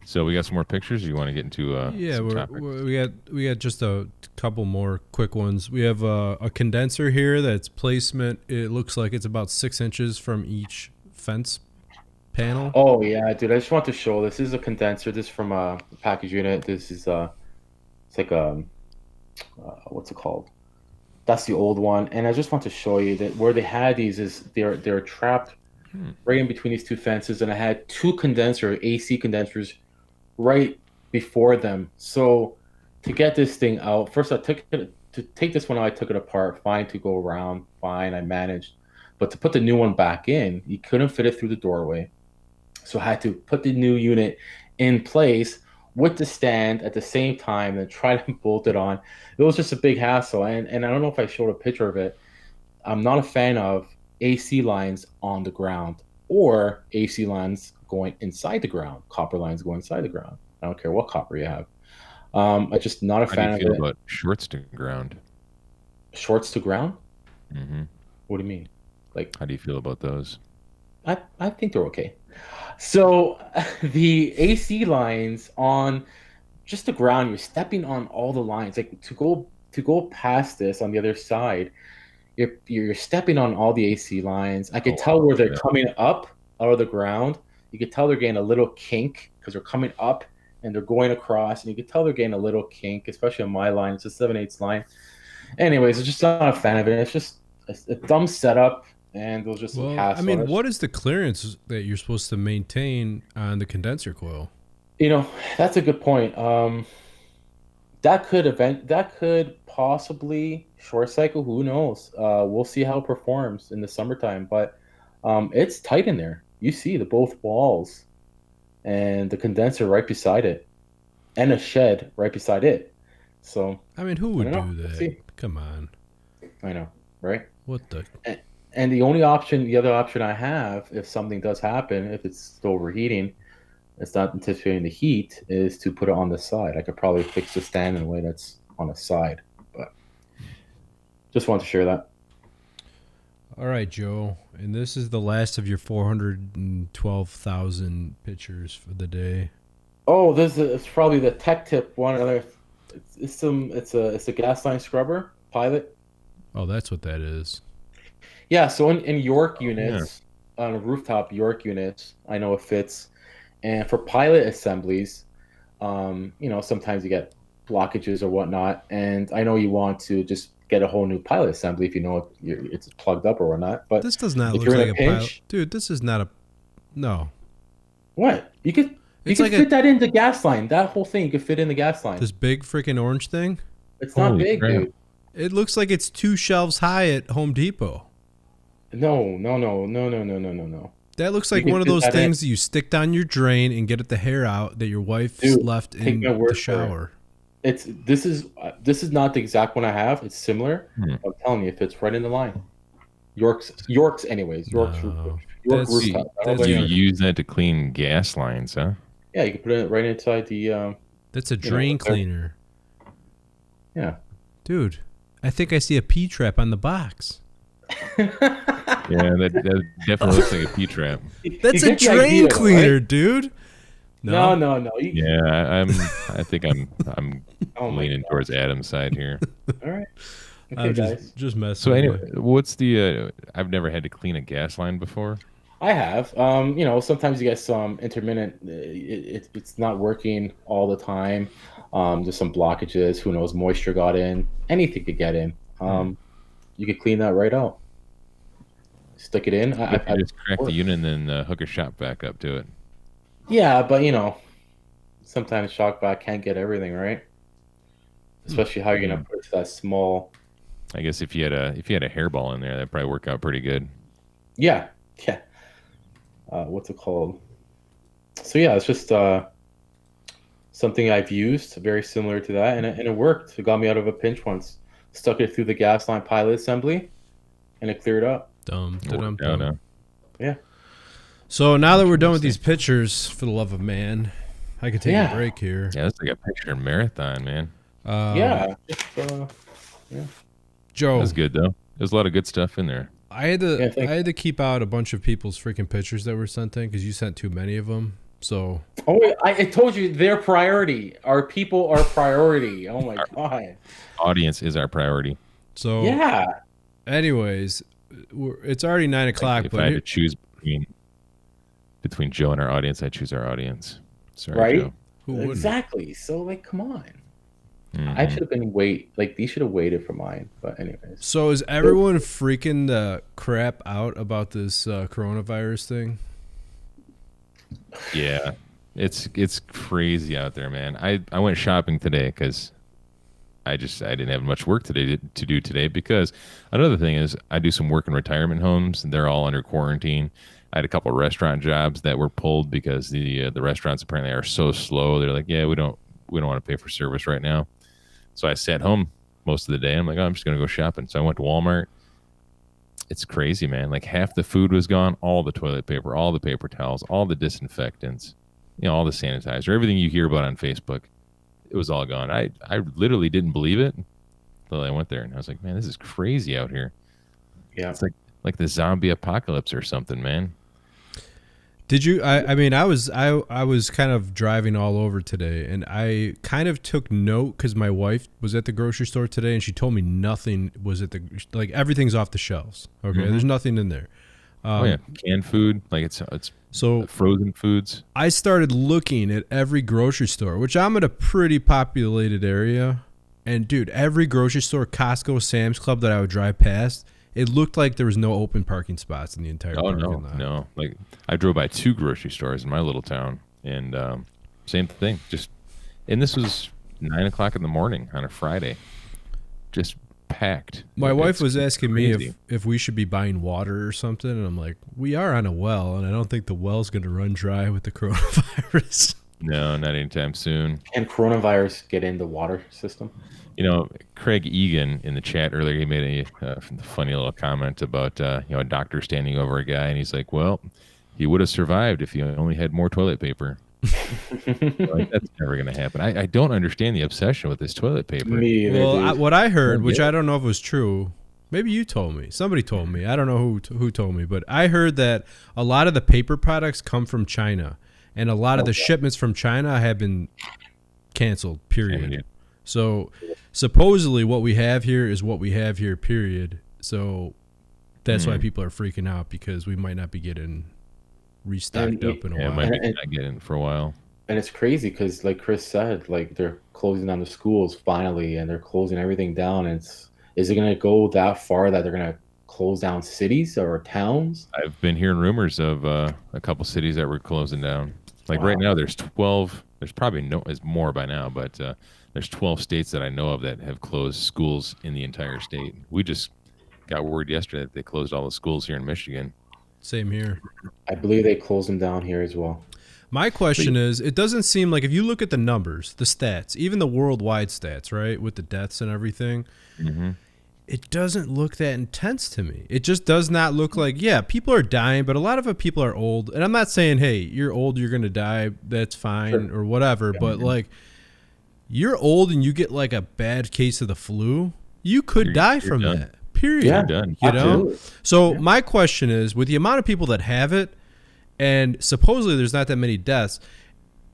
So we got some more pictures. Or you want to get into some topics? we got just a couple more quick ones. We have a condenser here that's placement. It looks like it's about 6 inches from each fence panel. Oh yeah, dude! I just want to show. This is a condenser. This is from a package unit. This is it's like a what's it called? That's the old one. And I just want to show you that where they had these is they're trapped right in between these two fences, and I had two AC condensers right before them. So to get this thing out, first I took it to take this one out. I took it apart. Fine to go around. Fine, I managed. But to put the new one back in, you couldn't fit it through the doorway. So I had to put the new unit in place with the stand at the same time and try to bolt it on. It was just a big hassle. And I don't know if I showed a picture of it. I'm not a fan of AC lines on the ground or AC lines going inside the ground, copper lines going inside the ground. I don't care what copper you have. I'm just not a How do you fan of feel it. about shorts to ground? Shorts to ground? Hmm. What do you mean? Like, How do you feel about those? I think they're okay. So the AC lines on just the ground, you're stepping on all the lines. Like to go past this on the other side, you're stepping on all the AC lines. I could Oh tell wow, where they're yeah. coming up out of the ground. You could tell they're getting a little kink because they're coming up and they're going across, and you could tell they're getting a little kink, especially on my line. It's a 7/8 line. Anyways, I'm just not a fan of it. It's just a dumb setup, and there's just some Well, I hassle. mean, what is the clearance that you're supposed to maintain on the condenser coil? You know, that's a good point. That could possibly short cycle. Who knows? We'll see how it performs in the summertime, but it's tight in there. You see the both walls and the condenser right beside it, and a shed right beside it. So I mean, who I would don't know. do We'll that? see. Come on. I know, right? What the? And the other option I have, if something does happen, if it's still overheating, it's not anticipating the heat, is to put it on the side. I could probably fix the stand in a way that's on the side, but just want to share that. All right, Joe. And this is the last of your 412,000 pictures for the day. Oh, it's probably the tech tip one. It's a gas line scrubber pilot. Oh, that's what that is. Yeah, so in York Yeah. units, on rooftop York units, I know it fits. And for pilot assemblies, sometimes you get blockages or whatnot, and I know you want to just get a whole new pilot assembly if you know it's plugged up or whatnot. But This does not if look you're like in a a pilot. pinch, Dude, this is not a. No. what? You It's could like fit that in the gas line. That whole thing you could fit in the gas line. this big freaking orange thing. It's not Holy big, crap. dude. It looks like it's 2 shelves high at Home Depot. No, no, no, no, no, no, no, no, no. That looks You like can one of fit those that in. things that you stick down your drain and get the hair out that your wife's Dude, left take in my word the for it. shower. This is not the exact one I have. It's similar. Hmm. I'm telling you, it fits right in the line. York's anyways. York No. York That's- rooftop. I don't know that's- You about yours. use that to clean gas lines, huh? Yeah, you can put it right inside the That's a You know, drain they're- cleaner. yeah. Dude, I think I see a P trap on the box. Yeah, that definitely looks like a P trap. That's You a get the drain idea, though, cleaner, right? dude. No, no, no. Yeah, I think I'm Oh my leaning God. towards Adam's side here. All right. Okay, I'm guys. just messing So with anyway, you. what's the? I've never had to clean a gas line before. I have. Sometimes you get some intermittent. It's not working all the time. There's some blockages. Who knows? Moisture got in. Anything could get in. You could clean that right out. Stick it in. If you just crack the unit and then hook a shop vac up to it. Yeah, but sometimes shock vac can't get everything right. Especially how you're gonna put it to that small. I guess if you had a hairball in there, that'd probably work out pretty good. Yeah, yeah. What's it called? So yeah, it's just something I've used, very similar to that, and it worked. It got me out of a pinch once. Stuck it through the gas line pilot assembly, and it cleared up. Dum, It da-dum, worked out, dum. Yeah. So now that we're done with these pictures, for the love of man, I could take Yeah. a break here. Yeah, that's like a picture marathon, man. Yeah. Joe, That was good though. There's a lot of good stuff in there. I had to Yeah, thanks. keep out a bunch of people's freaking pictures that were sent in because you sent too many of them. So Oh, wait, I told you their priority. Our people are priority. Oh my god. Audience is our priority. Yeah. Anyways, it's already 9 o'clock, If but I had here- to choose between Joe and our audience, I choose our audience. Sorry, Right? Joe. who wouldn't? Exactly. So come on. Mhm. I should have been these should have waited for mine. But anyways. So is everyone freaking the crap out about this coronavirus thing? Yeah, it's crazy out there, man. I went shopping today because I didn't have much work today to do today. Because another thing is I do some work in retirement homes and they're all under quarantine. I had a couple of restaurant jobs that were pulled because the restaurants apparently are so slow. They're like, yeah, we don't want to pay for service right now. So I sat home most of the day. I'm like, oh, I'm just gonna go shopping. So I went to Walmart, it's crazy, man. Like half the food was gone, all the toilet paper, all the paper towels, all the disinfectants, all the sanitizer, everything you hear about on Facebook. It was all gone. I literally didn't believe it until I went there, and I was like, man, this is crazy out here. Yeah. It's like the zombie apocalypse or something, man. Did you? I mean, I was kind of driving all over today, and I kind of took note because my wife was at the grocery store today, and she told me nothing was at like everything's off the shelves. Okay, there's nothing in there. Canned food, like it's so frozen foods. I started looking at every grocery store, which I'm in a pretty populated area, and dude, every grocery store, Costco, Sam's Club that I would drive past, it looked like there was no open parking spots in the entire parking lot. No. Like I drove by 2 grocery stores in my little town, and same thing. And this was 9 o'clock in the morning on a Friday, just packed. My wife was asking me if we should be buying water or something, and I'm like, we are on a well, and I don't think the well's going to run dry with the coronavirus. No, not anytime soon. Can coronavirus get in the water system? Craig Egan in the chat earlier, he made a funny little comment about a doctor standing over a guy, and he's like, well, he would have survived if he only had more toilet paper. Like, that's never going to happen. I don't understand the obsession with this toilet paper. Me either, well, what I heard, which I don't know if it was true, maybe you told me, somebody told me, I don't know who told me, but I heard that a lot of the paper products come from China, and a lot of the shipments from China have been canceled, period. So supposedly what we have here is what we have here, period. So that's why people are freaking out, because we might not be getting restocked up in a while. Might be not getting for a while. And it's crazy because, like Chris said, like they're closing down the schools finally, and they're closing everything down. And is it going to go that far that they're going to close down cities or towns? I've been hearing rumors of a couple cities that were closing down. Like right now, there's 12. There's probably it's more by now, but there's 12 states that I know of that have closed schools in the entire state. We just got word yesterday that they closed all the schools here in Michigan. Same here. I believe they closed them down here as well. My question is, it doesn't seem like, if you look at the numbers, the stats, even the worldwide stats, right, with the deaths and everything, it doesn't look that intense to me. It just does not look like, yeah, people are dying, but a lot of people are old. And I'm not saying, hey, you're old, you're going to die, that's fine, or whatever. But like, you're old and you get like a bad case of the flu, you could die from that. Period. Yeah, done. You know? So my question is, with the amount of people that have it, and supposedly there's not that many deaths,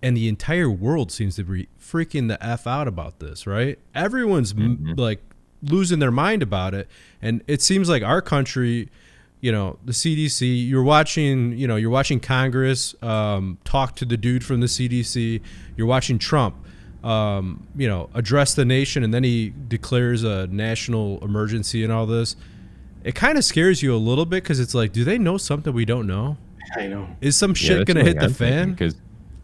and the entire world seems to be freaking the F out about this, right? Everyone's like losing their mind about it. And it seems like our country, the CDC, you're watching Congress talk to the dude from the CDC. You're watching Trump, address the nation, and then he declares a national emergency and all this. It kind of scares you a little bit, because it's like, do they know something we don't know? I know. Is some shit going to hit the fan? Because,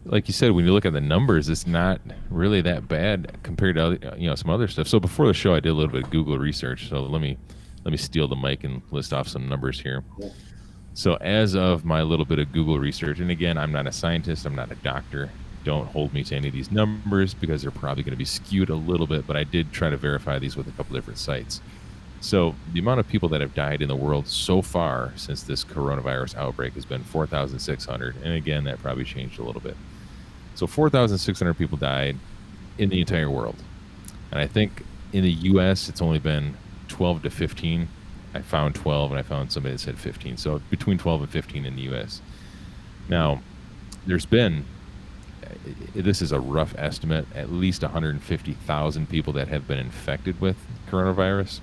like you said, when you look at the numbers, it's not really that bad compared to some other stuff. So before the show, I did a little bit of Google research. So let me steal the mic and list off some numbers here. Yeah. So as of my little bit of Google research, and again, I'm not a scientist, I'm not a doctor. Don't hold me to any of these numbers, because they're probably going to be skewed a little bit, but I did try to verify these with a couple different sites. So the amount of people that have died in the world so far since this coronavirus outbreak has been 4,600. And again, that probably changed a little bit. So 4,600 people died in the entire world. And I think in the U.S., it's only been 12 to 15. I found 12, and I found somebody that said 15. So between 12 and 15 in the U.S. Now, there's been, this is a rough estimate, at least 150,000 people that have been infected with coronavirus.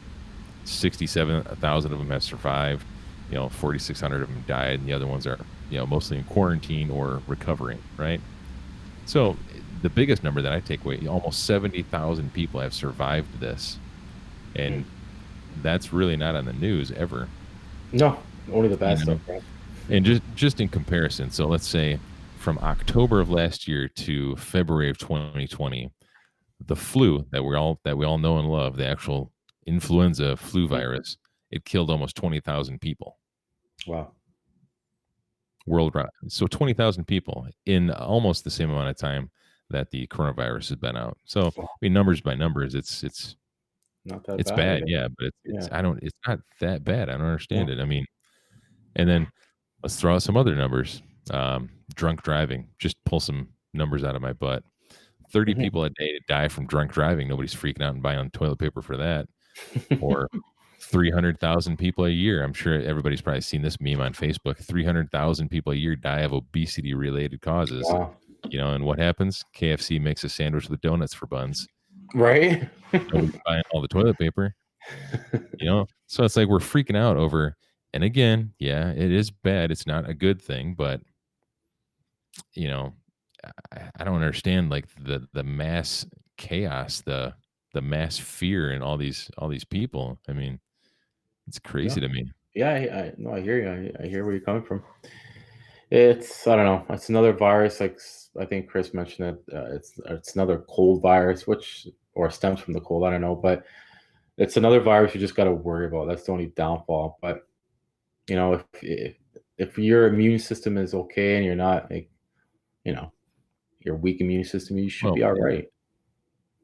67,000 of them have survived. 4,600 of them died, and the other ones are, mostly in quarantine or recovering, right? So the biggest number that I take away, almost 70,000 people have survived this, and that's really not on the news ever. No, only the bad stuff. Right? And just in comparison, so let's say from October of last year to February of 2020, the flu that we all know and love, the actual influenza flu virus, it killed almost 20,000 people. Wow. Worldwide. So 20,000 people in almost the same amount of time that the coronavirus has been out. So I mean, numbers by numbers, it's Not that It's bad. bad, yeah, but it's Yeah. it's not that bad. I don't understand Yeah. it. I mean, and then let's throw out some other numbers. Drunk driving. Just pull some numbers out of my butt. 30 Mhm. people a day die from drunk driving. Nobody's freaking out and buying toilet paper for that. Or 300,000 people a year. I'm sure everybody's probably seen this meme on Facebook. 300,000 people a year die of obesity related causes. Wow. And what happens? KFC makes a sandwich with donuts for buns. Right? Nobody's buying all the toilet paper. So it's like we're freaking out over, and again, yeah, it is bad. It's not a good thing, but you know, I don't understand like the mass chaos, the mass fear in all these people. I mean, it's Yeah. crazy to me. Yeah, no, I hear you. I hear where you're coming from. It's I don't know. It's another virus. Like I think Chris mentioned it. It's another cold virus, which or stems from the cold. I don't know, but it's another virus you just got to worry about. That's the only downfall. But if your immune system is okay and you're not like you know your weak immune system, you should Well, be all right.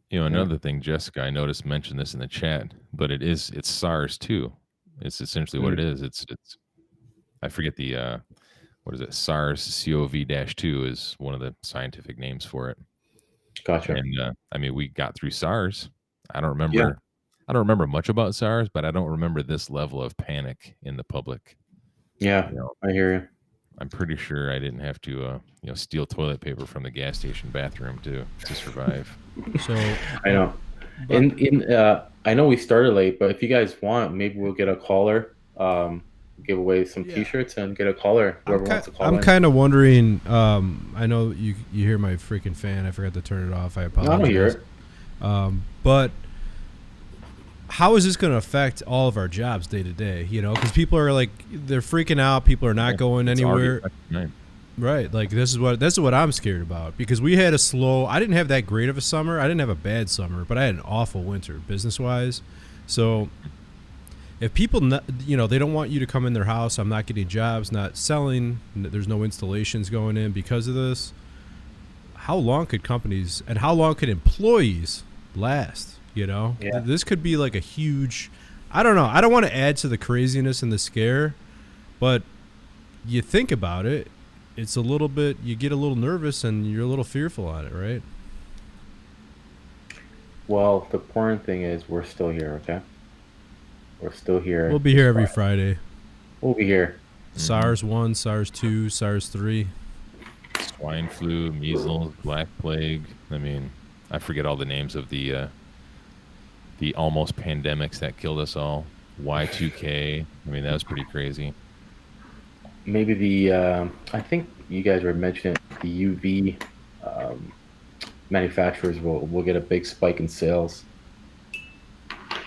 Yeah. another thing, Jessica, I noticed mentioned this in the chat, but it's SARS too. It's essentially what it Mm, is. It's I forget the what is it? SARS-CoV-2 is one of the scientific names for it. gotcha. And I mean, we got through SARS. I don't Yeah. remember. I don't remember much about SARS, but I don't remember this level of panic in the public. Yeah. You know, I hear you. I'm pretty sure I didn't have to, steal toilet paper from the gas station bathroom to survive. So, I know. but I know we started late, but if you guys want, maybe we'll get a caller, give away some yeah, T-shirts, and get a caller. Whoever wants to call I'm in. kind of wondering. I know you hear my freaking fan. I forgot to turn it off. I No, I apologize. don't hear it. But how is this going to affect all of our jobs day to day? Because people are like they're freaking out. People are not going It's already anywhere. affecting mine. Right. Like this is what I'm scared about because we had I didn't have that great of a summer. I didn't have a bad summer, but I had an awful winter business wise. So if people, they don't want you to come in their house, I'm not getting jobs, not selling, there's no installations going in because of this. How long could companies and how long could employees last? Yeah. This could be like a huge, I don't know. I don't want to add to the craziness and the scare, but you think about it. It's a little bit, you get a little nervous and you're a little fearful on it, right? Well, the important thing is we're still here. Okay, we're still here. We'll be here every Friday. We'll be here. SARS 1, SARS 2, SARS 3. Swine flu, measles, black plague. I mean, I forget all the names of the almost pandemics that killed us all. Y2K. I mean, that was pretty crazy. Maybe I think you guys were mentioning the UV manufacturers will get a big spike in sales. I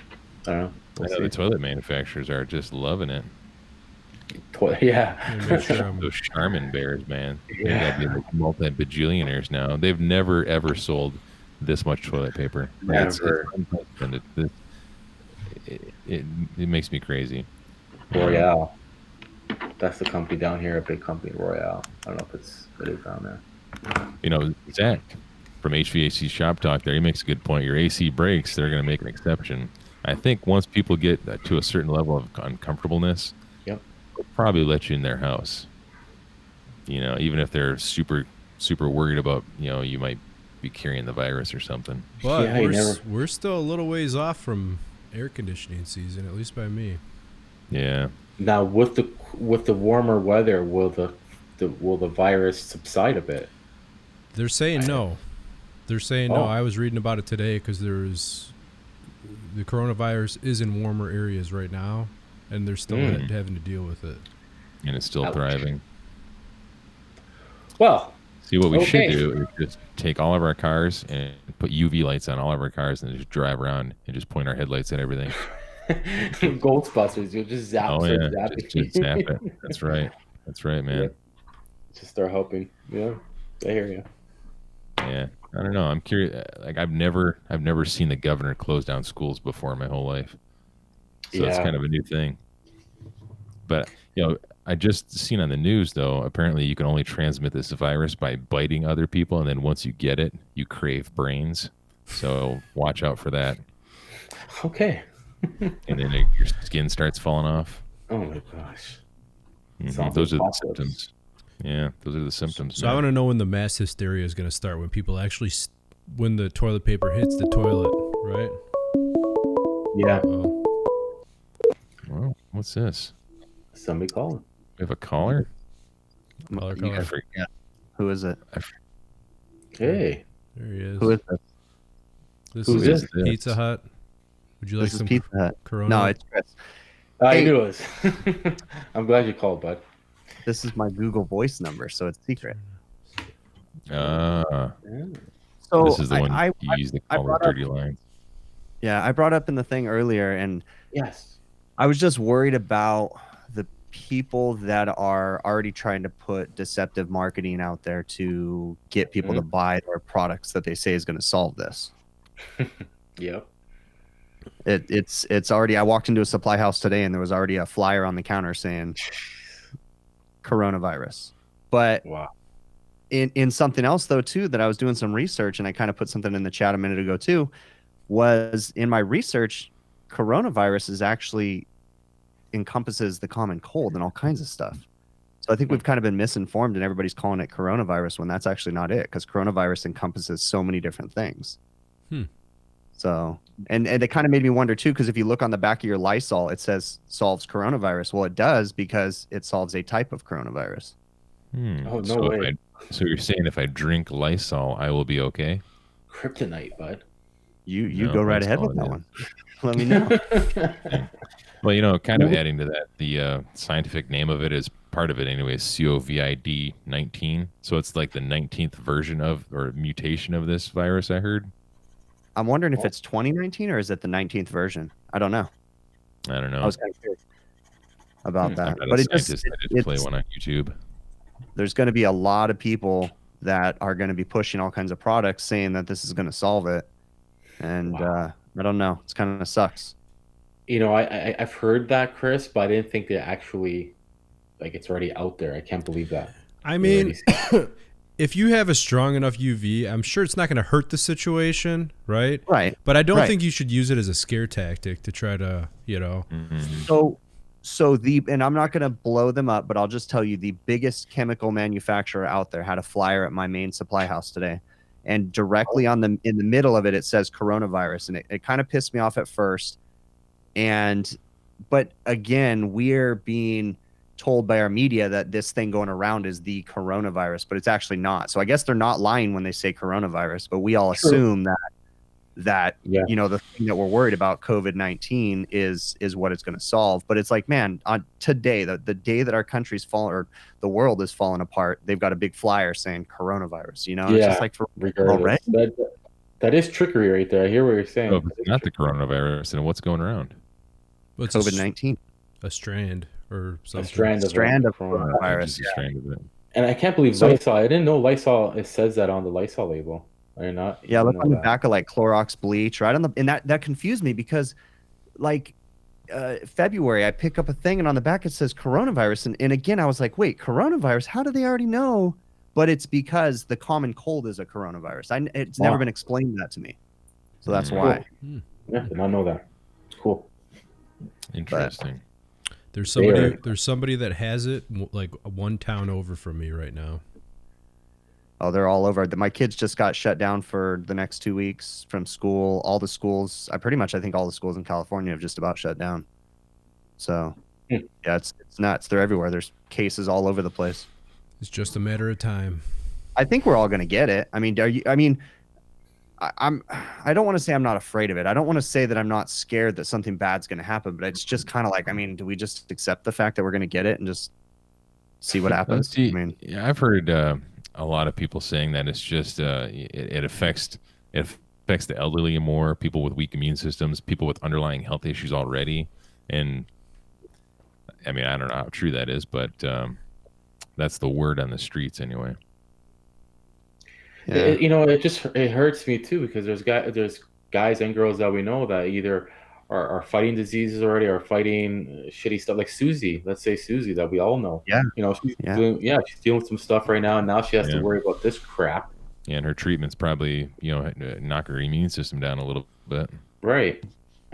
don't know. I know the toilet manufacturers are just loving it. Yeah. Those Charmin bears, man. They Yeah. gotta be like multi-bajillionaires now. They've never ever sold this much toilet paper. Never. It's unprecedented. It makes me crazy. Royale. That's the company down here, a big company, Royale. I don't know if it is down there. Zach from HVAC Shop Talk there, he makes a good point. Your AC breaks, they're going to make an exception. I think once people get to a certain level of uncomfortableness, Yep. they'll probably let you in their house. Even if they're super, super worried about, you might be carrying the virus or something. But Yeah, we're still a little ways off from air conditioning season, at least by me. Yeah. Now with the warmer weather, will the virus subside a bit? They're saying no. They're saying no. Oh. I was reading about it today because the coronavirus is in warmer areas right now, and they're still having to deal with it. And it's still thriving. Well, see, what we should do is just take all of our cars and put UV lights on all of our cars and just drive around and just point our headlights at everything. Ghostbusters, you'll just zap. Oh yeah, just zap it. That's right, man. Yeah. Just start helping. Yeah, I hear you. Yeah, I don't know. I'm curious. Like I've never seen the governor close down schools before in my whole life, so it's kind of a new thing. But I just seen on the news though. Apparently, you can only transmit this virus by biting other people, and then once you get it, you crave brains. So watch out for that. Okay. and then your skin starts falling off. Oh my gosh. Those are the symptoms. Yeah, those are the symptoms. So I want to know when the mass hysteria is going to start, when people actually, when the toilet paper hits the toilet, right? Yeah. Well, what's this? Somebody calling. We have a caller? Caller. Yeah. Who is it? Hey. There he is. Who is this? Who's is this? Pizza Hut. Would you like This is some Pizza Hut. Corona? No, it's Chris. I Hey. knew it was. I'm glad you called, bud. This is my Google Voice number, so it's secret. Yeah. So this is the one I you use to I call the brought dirty lines. Yeah, I brought up in the thing earlier, and Yes. I was just worried about the people that are already trying to put deceptive marketing out there to get people to buy their products that they say is going to solve this. Yep. It's already. I walked into a supply house today, and there was already a flyer on the counter saying coronavirus. But Wow. in something else though too, that I was doing some research, and I kind of put something in the chat a minute ago too, was in my research, coronavirus is actually encompasses the common cold and all kinds of stuff. So I think we've kind of been misinformed, and everybody's calling it coronavirus when that's actually not it, because coronavirus encompasses so many different things. So, and it kind of made me wonder too, because if you look on the back of your Lysol, it says solves coronavirus. Well, it does, because it solves a type of coronavirus. Oh, no so way. So you're saying if I drink Lysol, I will be okay? Kryptonite, bud. You No, go right that's ahead all with it that is. one. Let me know. Well, kind of adding to that, the scientific name of it is part of it anyway, COVID-19. So it's like the 19th version of, or mutation of this virus, I heard. I'm wondering if it's 2019 or is it the 19th version? I don't know. I don't know. I was kind of curious about that. I'm not But a it just, scientist. I just play one on YouTube. there's going to be a lot of people that are going to be pushing all kinds of products saying that this is going to solve it. And I don't know. It's kind of sucks. You know, I've heard that, Chris, but I didn't think that actually, like, it's already out there. I can't believe that. I mean, if you have a strong enough UV, I'm sure it's not going to hurt the situation, right? Right. But I don't Right. think you should use it as a scare tactic to try to, And I'm not going to blow them up, but I'll just tell you the biggest chemical manufacturer out there had a flyer at my main supply house today, and directly in the middle of it, it says coronavirus, and it kind of pissed me off at first. But again, we're being told by our media that this thing going around is the coronavirus, but it's actually not. So I guess they're not lying when they say coronavirus, but we all assume that the thing that we're worried about, COVID-19, is what it's going to solve. But it's like, man, on today, the day that our country's fallen, or the world is falling apart, they've got a big flyer saying coronavirus, and it's just like, for regardless. That is trickery right there. I hear what you're saying. So if it's not the coronavirus, then what's going around? COVID-19. A strand or something. A strand of coronavirus. A strand of it. And I can't believe Lysol. I didn't know Lysol. It says that on the Lysol label. I did not. Yeah, look on the back of like Clorox bleach, right on the, and that confused me because, like, February I pick up a thing and on the back it says coronavirus, and again I was like, wait, coronavirus? How do they already know? But it's because the common cold is a coronavirus. It's never been explained that to me, so that's why. Yeah, did not know that. Cool. Interesting. There's somebody that has it like one town over from me right now. Oh, they're all over. My kids just got shut down for the next 2 weeks from school. All the schools, I think all the schools in California have just about shut down. So, yeah, it's nuts. They're everywhere. There's cases all over the place. It's just a matter of time. I think we're all going to get it. I mean, I don't want to say I'm not afraid of it. I don't want to say that I'm not scared that something bad's going to happen, but it's just kind of like, I mean, do we just accept the fact that we're going to get it and just see what happens? I've heard a lot of people saying that it's just it affects the elderly more, people with weak immune systems, people with underlying health issues already. And I mean, I don't know how true that is, but that's the word on the streets anyway. Yeah. It hurts me too, because there's guys and girls that we know that either are fighting diseases already, or fighting shitty stuff, like Susie. Let's say Susie, that we all know. Yeah. She's dealing with some stuff right now, and now she has to worry about this crap. Yeah, and her treatment's probably knock her immune system down a little bit. Right.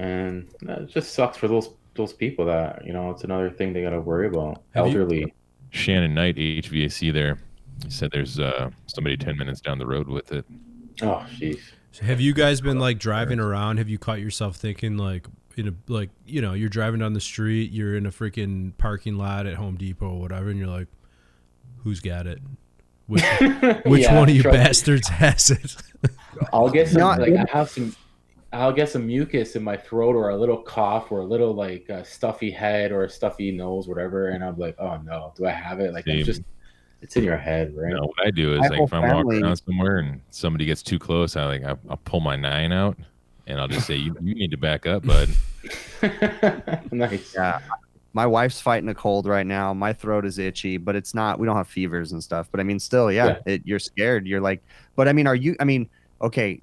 and it just sucks for those people that it's another thing they got to worry about. Have you- Elderly. Shannon Knight, HVAC there. He said there's somebody 10 minutes down the road with it. Oh, jeez. So have you guys been like driving around? Have you caught yourself thinking like you're driving down the street, you're in a freaking parking lot at Home Depot or whatever, and you're like, who's got it? Which Yeah, one of you trust me. bastards has it? I'll get some No, I'll get some mucus in my throat or a little cough or a little like stuffy head or a stuffy nose, whatever, and I'm like, oh no, do I have it? Like it's in your head, right? No, what I do is My like whole if I'm walking family- around somewhere and somebody gets too close, I'll pull my 9 out and I'll just say, you need to back up, bud. Nice. Yeah. My wife's fighting a cold right now. My throat is itchy, but it's not. We don't have fevers and stuff. But I mean, still, you're scared. You're like, but I mean, okay.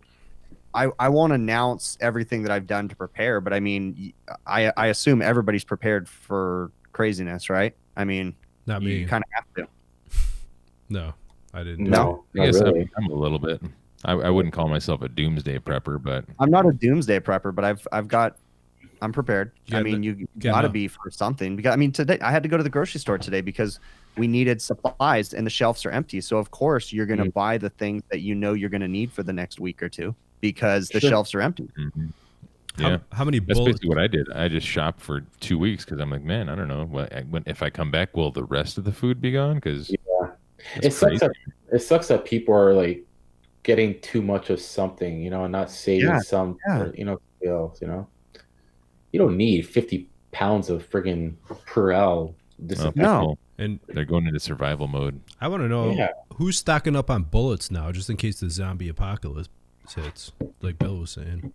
I won't announce everything that I've done to prepare, but I mean, I assume everybody's prepared for craziness, right? I mean, Not me. you kind of have to. No, I didn't. Do No, I not guess really. I'm a little bit. I wouldn't call myself a doomsday prepper, but I'm not a doomsday prepper, but I'm prepared. You I got mean, the- you got got to enough. be for something. Because I mean, today I had to go to the grocery store today because we needed supplies and the shelves are empty. So of course you're going to buy the things that you're going to need for the next week or two because the Sure. shelves are empty. mhm. How, Yeah. how many That's bullets? basically what I did. I just shopped for 2 weeks because I'm like, man, I don't know. If I come back, will the rest of the food be gone? Because It sucks that people are like getting too much of something, and not saving Yeah, some yeah. for, something else, You don't need 50 pounds of friggin' Purell disinfectant. No. And they're going into survival mode. I want to know Yeah. who's stocking up on bullets now, just in case the zombie apocalypse hits, like Bill was saying.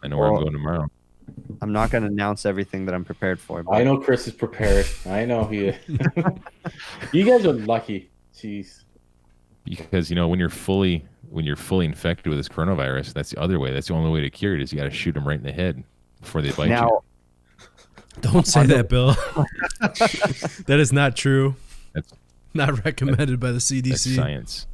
I know where I'm Well, going tomorrow. I'm not going to announce everything that I'm prepared for. But I know Chris is prepared. I know he is. You guys are lucky. Jeez. Because when you're fully infected with this coronavirus, that's the other way. That's the only way to cure it is you got to shoot them right in the head before they bite you. Now, Don't say that, Bill. That is not true. That's Not recommended by the that's CDC. science.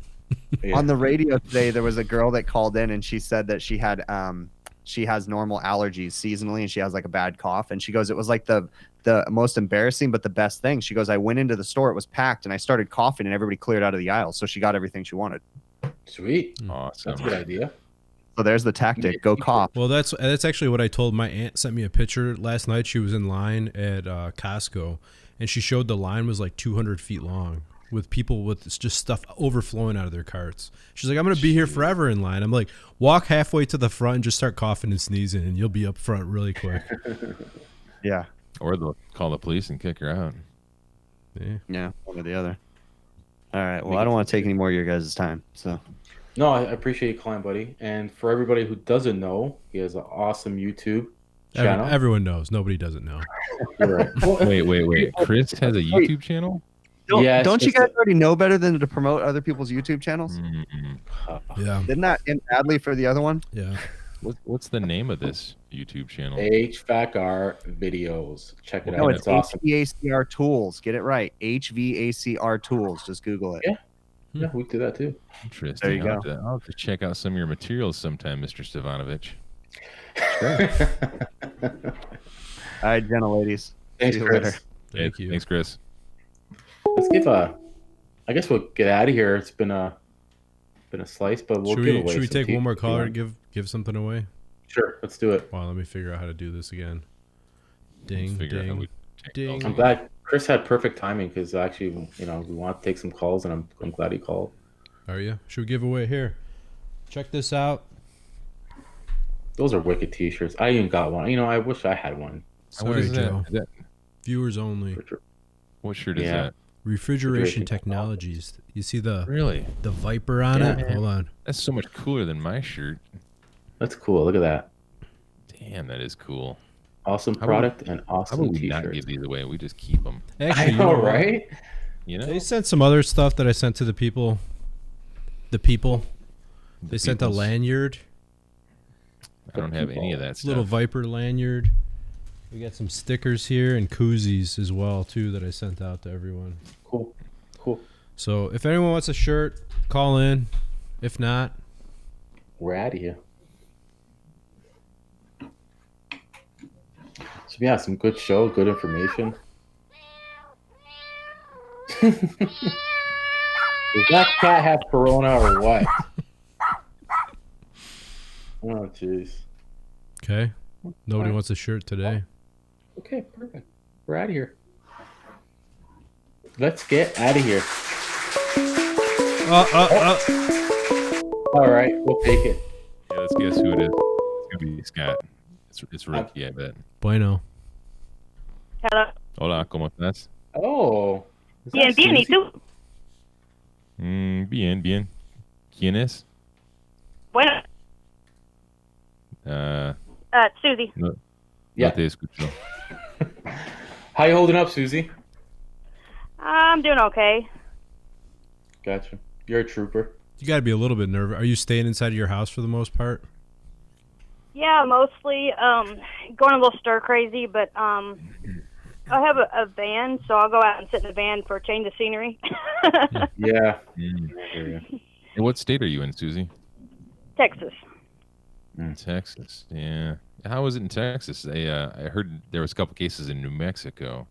Yeah. on the radio today, there was a girl that called in and she said that she has normal allergies seasonally and she has like a bad cough. And she goes, it was like the most embarrassing, but the best thing. She goes, I went into the store, it was packed, and I started coughing and everybody cleared out of the aisle. So she got everything she wanted. Sweet. Awesome. That's a good idea. So there's the tactic. Go cough. Well, that's actually what I told my aunt. Sent me a picture last night. She was in line at Costco, and she showed the line was like 200 feet long with people with just stuff overflowing out of their carts. She's like, I'm gonna be here forever in line. I'm like, walk halfway to the front and just start coughing and sneezing, and you'll be up front really quick. Yeah. Or they'll call the police and kick her out. Yeah. Yeah. One or the other. All right. Well, I don't want to take any more of your guys' time. So No, I appreciate you calling, buddy. And for everybody who doesn't know, he has an awesome YouTube channel. Everyone knows. Nobody doesn't know. You're right. Well, Wait. Chris has a YouTube channel? Yes, don't you it's guys already know better than to promote other people's YouTube channels? Mm-mm. Yeah. Didn't that end badly for the other one? Yeah. What's the name of this YouTube channel? HVACR Videos. Check it No, out. it's It's awesome. HVACR Tools. Get it right. HVACR Tools. Just Google it. Yeah. Yeah, we do that too. Interesting. There you I'll have to check out some of your materials sometime, Mr. Stavanovich. All right, gentle ladies. Thanks, See you Chris. later. Thank you. Thanks, Chris. Let's give I guess we'll get out of here. It's been a slice, but we'll Should give we, away should we some take tea one more if you caller want. to give something away? Sure, let's do it. Wow, let me figure out how to do this again. Ding, Figure out how ding, we take ding. I'm glad Chris had perfect timing because actually, we want to take some calls, and I'm glad he called. Are you? Should we give away here? Check this out. Those are wicked T-shirts. I even got one. I wish I had one. Sorry, What is Joe. that? Viewers only. For sure. What shirt is Yeah. that? Refrigeration Technologies. You see the Really? Viper on it? Yeah. Hold on. That's so much cooler than my shirt. That's cool. Look at that. Damn, that is cool. Awesome How product and How awesome about we not T-shirts. give these away? We just keep them. Actually, I you know, what? right? You know? They sent some other stuff that I sent to the people. They sent a peoples. lanyard, I don't have any of that stuff. little Viper lanyard. We got some stickers here and koozies as well too that I sent out to everyone. Cool. So if anyone wants a shirt, call in. If not, We're out of here. Yeah, some good show, good information. Does that cat have corona or what? Oh, jeez. Okay. Nobody wants a shirt today. Okay, perfect. We're out of here. Let's get out of here. All right, we'll take it. Yeah, let's guess who it is. It's gonna be Scott. It's Ricky, I bet. Bueno. Hello. Hola, ¿cómo estás? Oh. is that Bien, bien, ¿y Susie? tú? Bien, bien. ¿Quién es? Bueno, Susie. No, Yeah. no te escucho. How you holding up, Susie? I'm doing okay. Gotcha. You're a trooper. You got to be a little bit nervous. Are you staying inside of your house for the most part? Yeah, mostly going a little stir crazy, but I have a van, so I'll go out and sit in the van for a change of scenery. Yeah. Hey, what state are you in, Susie? Texas. Texas. Yeah. How was it in Texas? I heard there was a couple cases in New Mexico,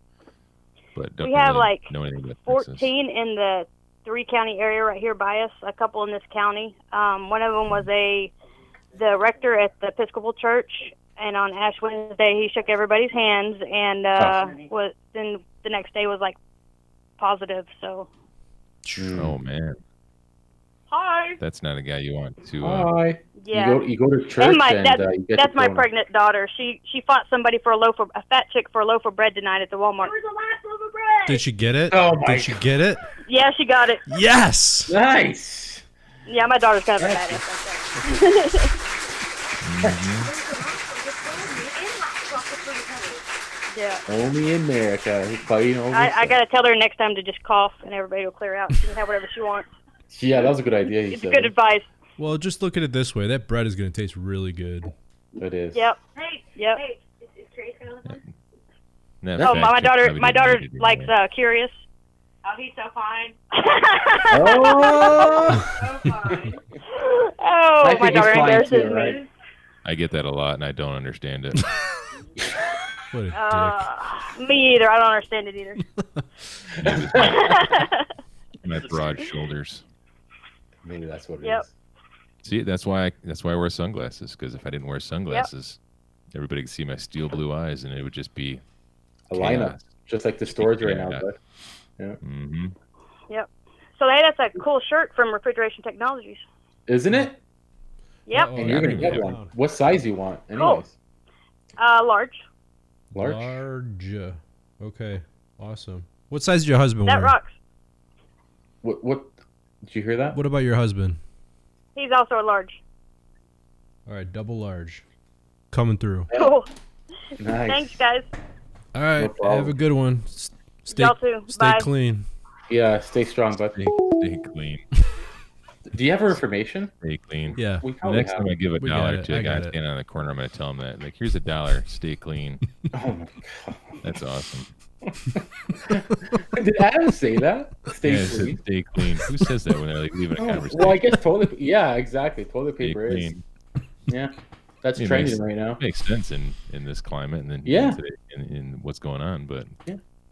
but don't We have really like know anything about 14 Texas. in the 3-county area right here by us, a couple in this county. One of them was the rector at the Episcopal Church, and on Ash Wednesday he shook everybody's hands, and then the next day was like positive. So Oh man, hi. that's not a guy you want to. Hi. Yeah. You go to church And you get that's the my corona. pregnant daughter. She fought somebody for a fat chick for a loaf of bread tonight at the Walmart. Where's the last loaf of bread? Did she get it? Oh, my Did she get it? Yeah, she got it. Yes. Nice. Yeah, my daughter's kind of a That's- badass like that. Yeah. Only in America. He's fighting over. I gotta tell her next time to just cough and everybody will clear out. She can have whatever she wants. Yeah, that was a good idea. He It's said. good advice. Well, just look at it this way. That bread is going to taste really good. It is. Yep. Hey, Yep. hey, is Trace gonna listen? That Oh, fact my check daughter. probably My didn't daughter need to do likes that. Curious. Oh, he's so fine. Oh. So fine. Oh, I my think he's daughter fine embarrasses too, me. right? I get that a lot, and I don't understand it. What a Me either. I don't understand it either. My broad shoulders. Maybe that's what it is. Yep. See, that's why I wear sunglasses. Because if I didn't wear sunglasses, everybody could see my steel blue eyes, and it would just be A lineup, chaos. just like the stores right now. Yeah. Bud. Mm-hmm. Yep. So hey, that's a cool shirt from Refrigeration Technologies. Isn't it? Yep. Uh-oh. And you're gonna yeah. get one. What size you want? Anyways. Large. Large. Large. Okay. Awesome. What size did your husband That wear? rocks. What? Did you hear that? What about your husband? He's also a large. All right, double large. Coming through. Cool. Nice. Thanks, guys. All right, problem. have a good one. Stay, Y'all too. stay Bye. clean. Yeah, stay strong, bud. Stay clean. Do you have our information? Stay clean. Yeah. We The probably next have. time I give a We got dollar it. to I a guy got it. standing on the corner, I'm going to tell him that. Like, here's a dollar. Stay clean. Oh my That's awesome. god. Did Adam say that? Stay Yeah, it said clean. stay clean. Who says that when they're like leaving a Oh, conversation? well, I guess toilet. Yeah, exactly. Toilet Stay paper is. clean. Yeah, that's It trending makes- right now. Makes sense in this climate and then Yeah. today, in what's going on, but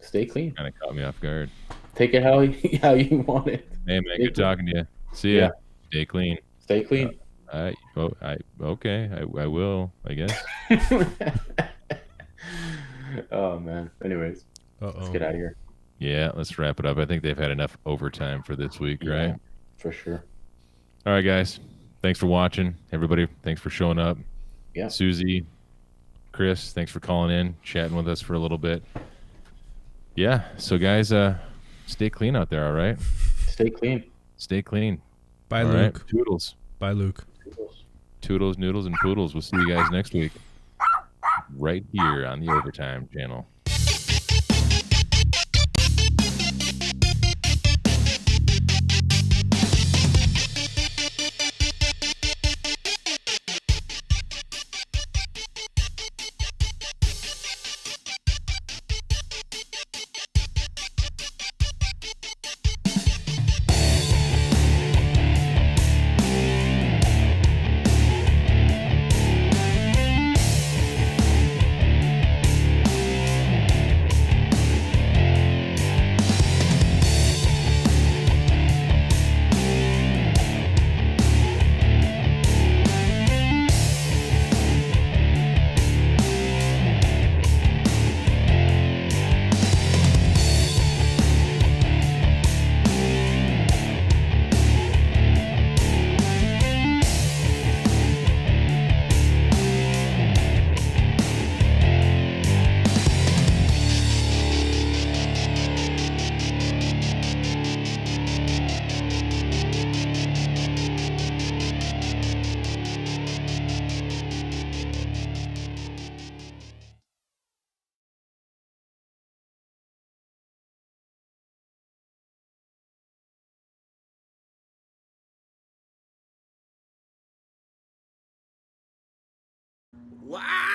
Stay clean. kind of caught me off guard. Take it how you want it. Hey man, Stay good clean. talking to you. See ya. Yeah. Stay clean. Stay clean. Okay. I will. I guess. Oh man. Anyways, let's Uh-oh. get out of here. Yeah. Let's wrap it up. I think they've had enough overtime for this week, right? Yeah, for sure. All right, guys. Thanks for watching. Everybody, thanks for showing up. Yeah. Susie, Chris, thanks for calling in, chatting with us for a little bit. Yeah. So, guys, stay clean out there, all right? Stay clean. Stay clean. Bye, All right. Luke. Toodles. Bye, Luke. Toodles, noodles, and poodles. We'll see you guys next week right here on the Overtime channel. Wow.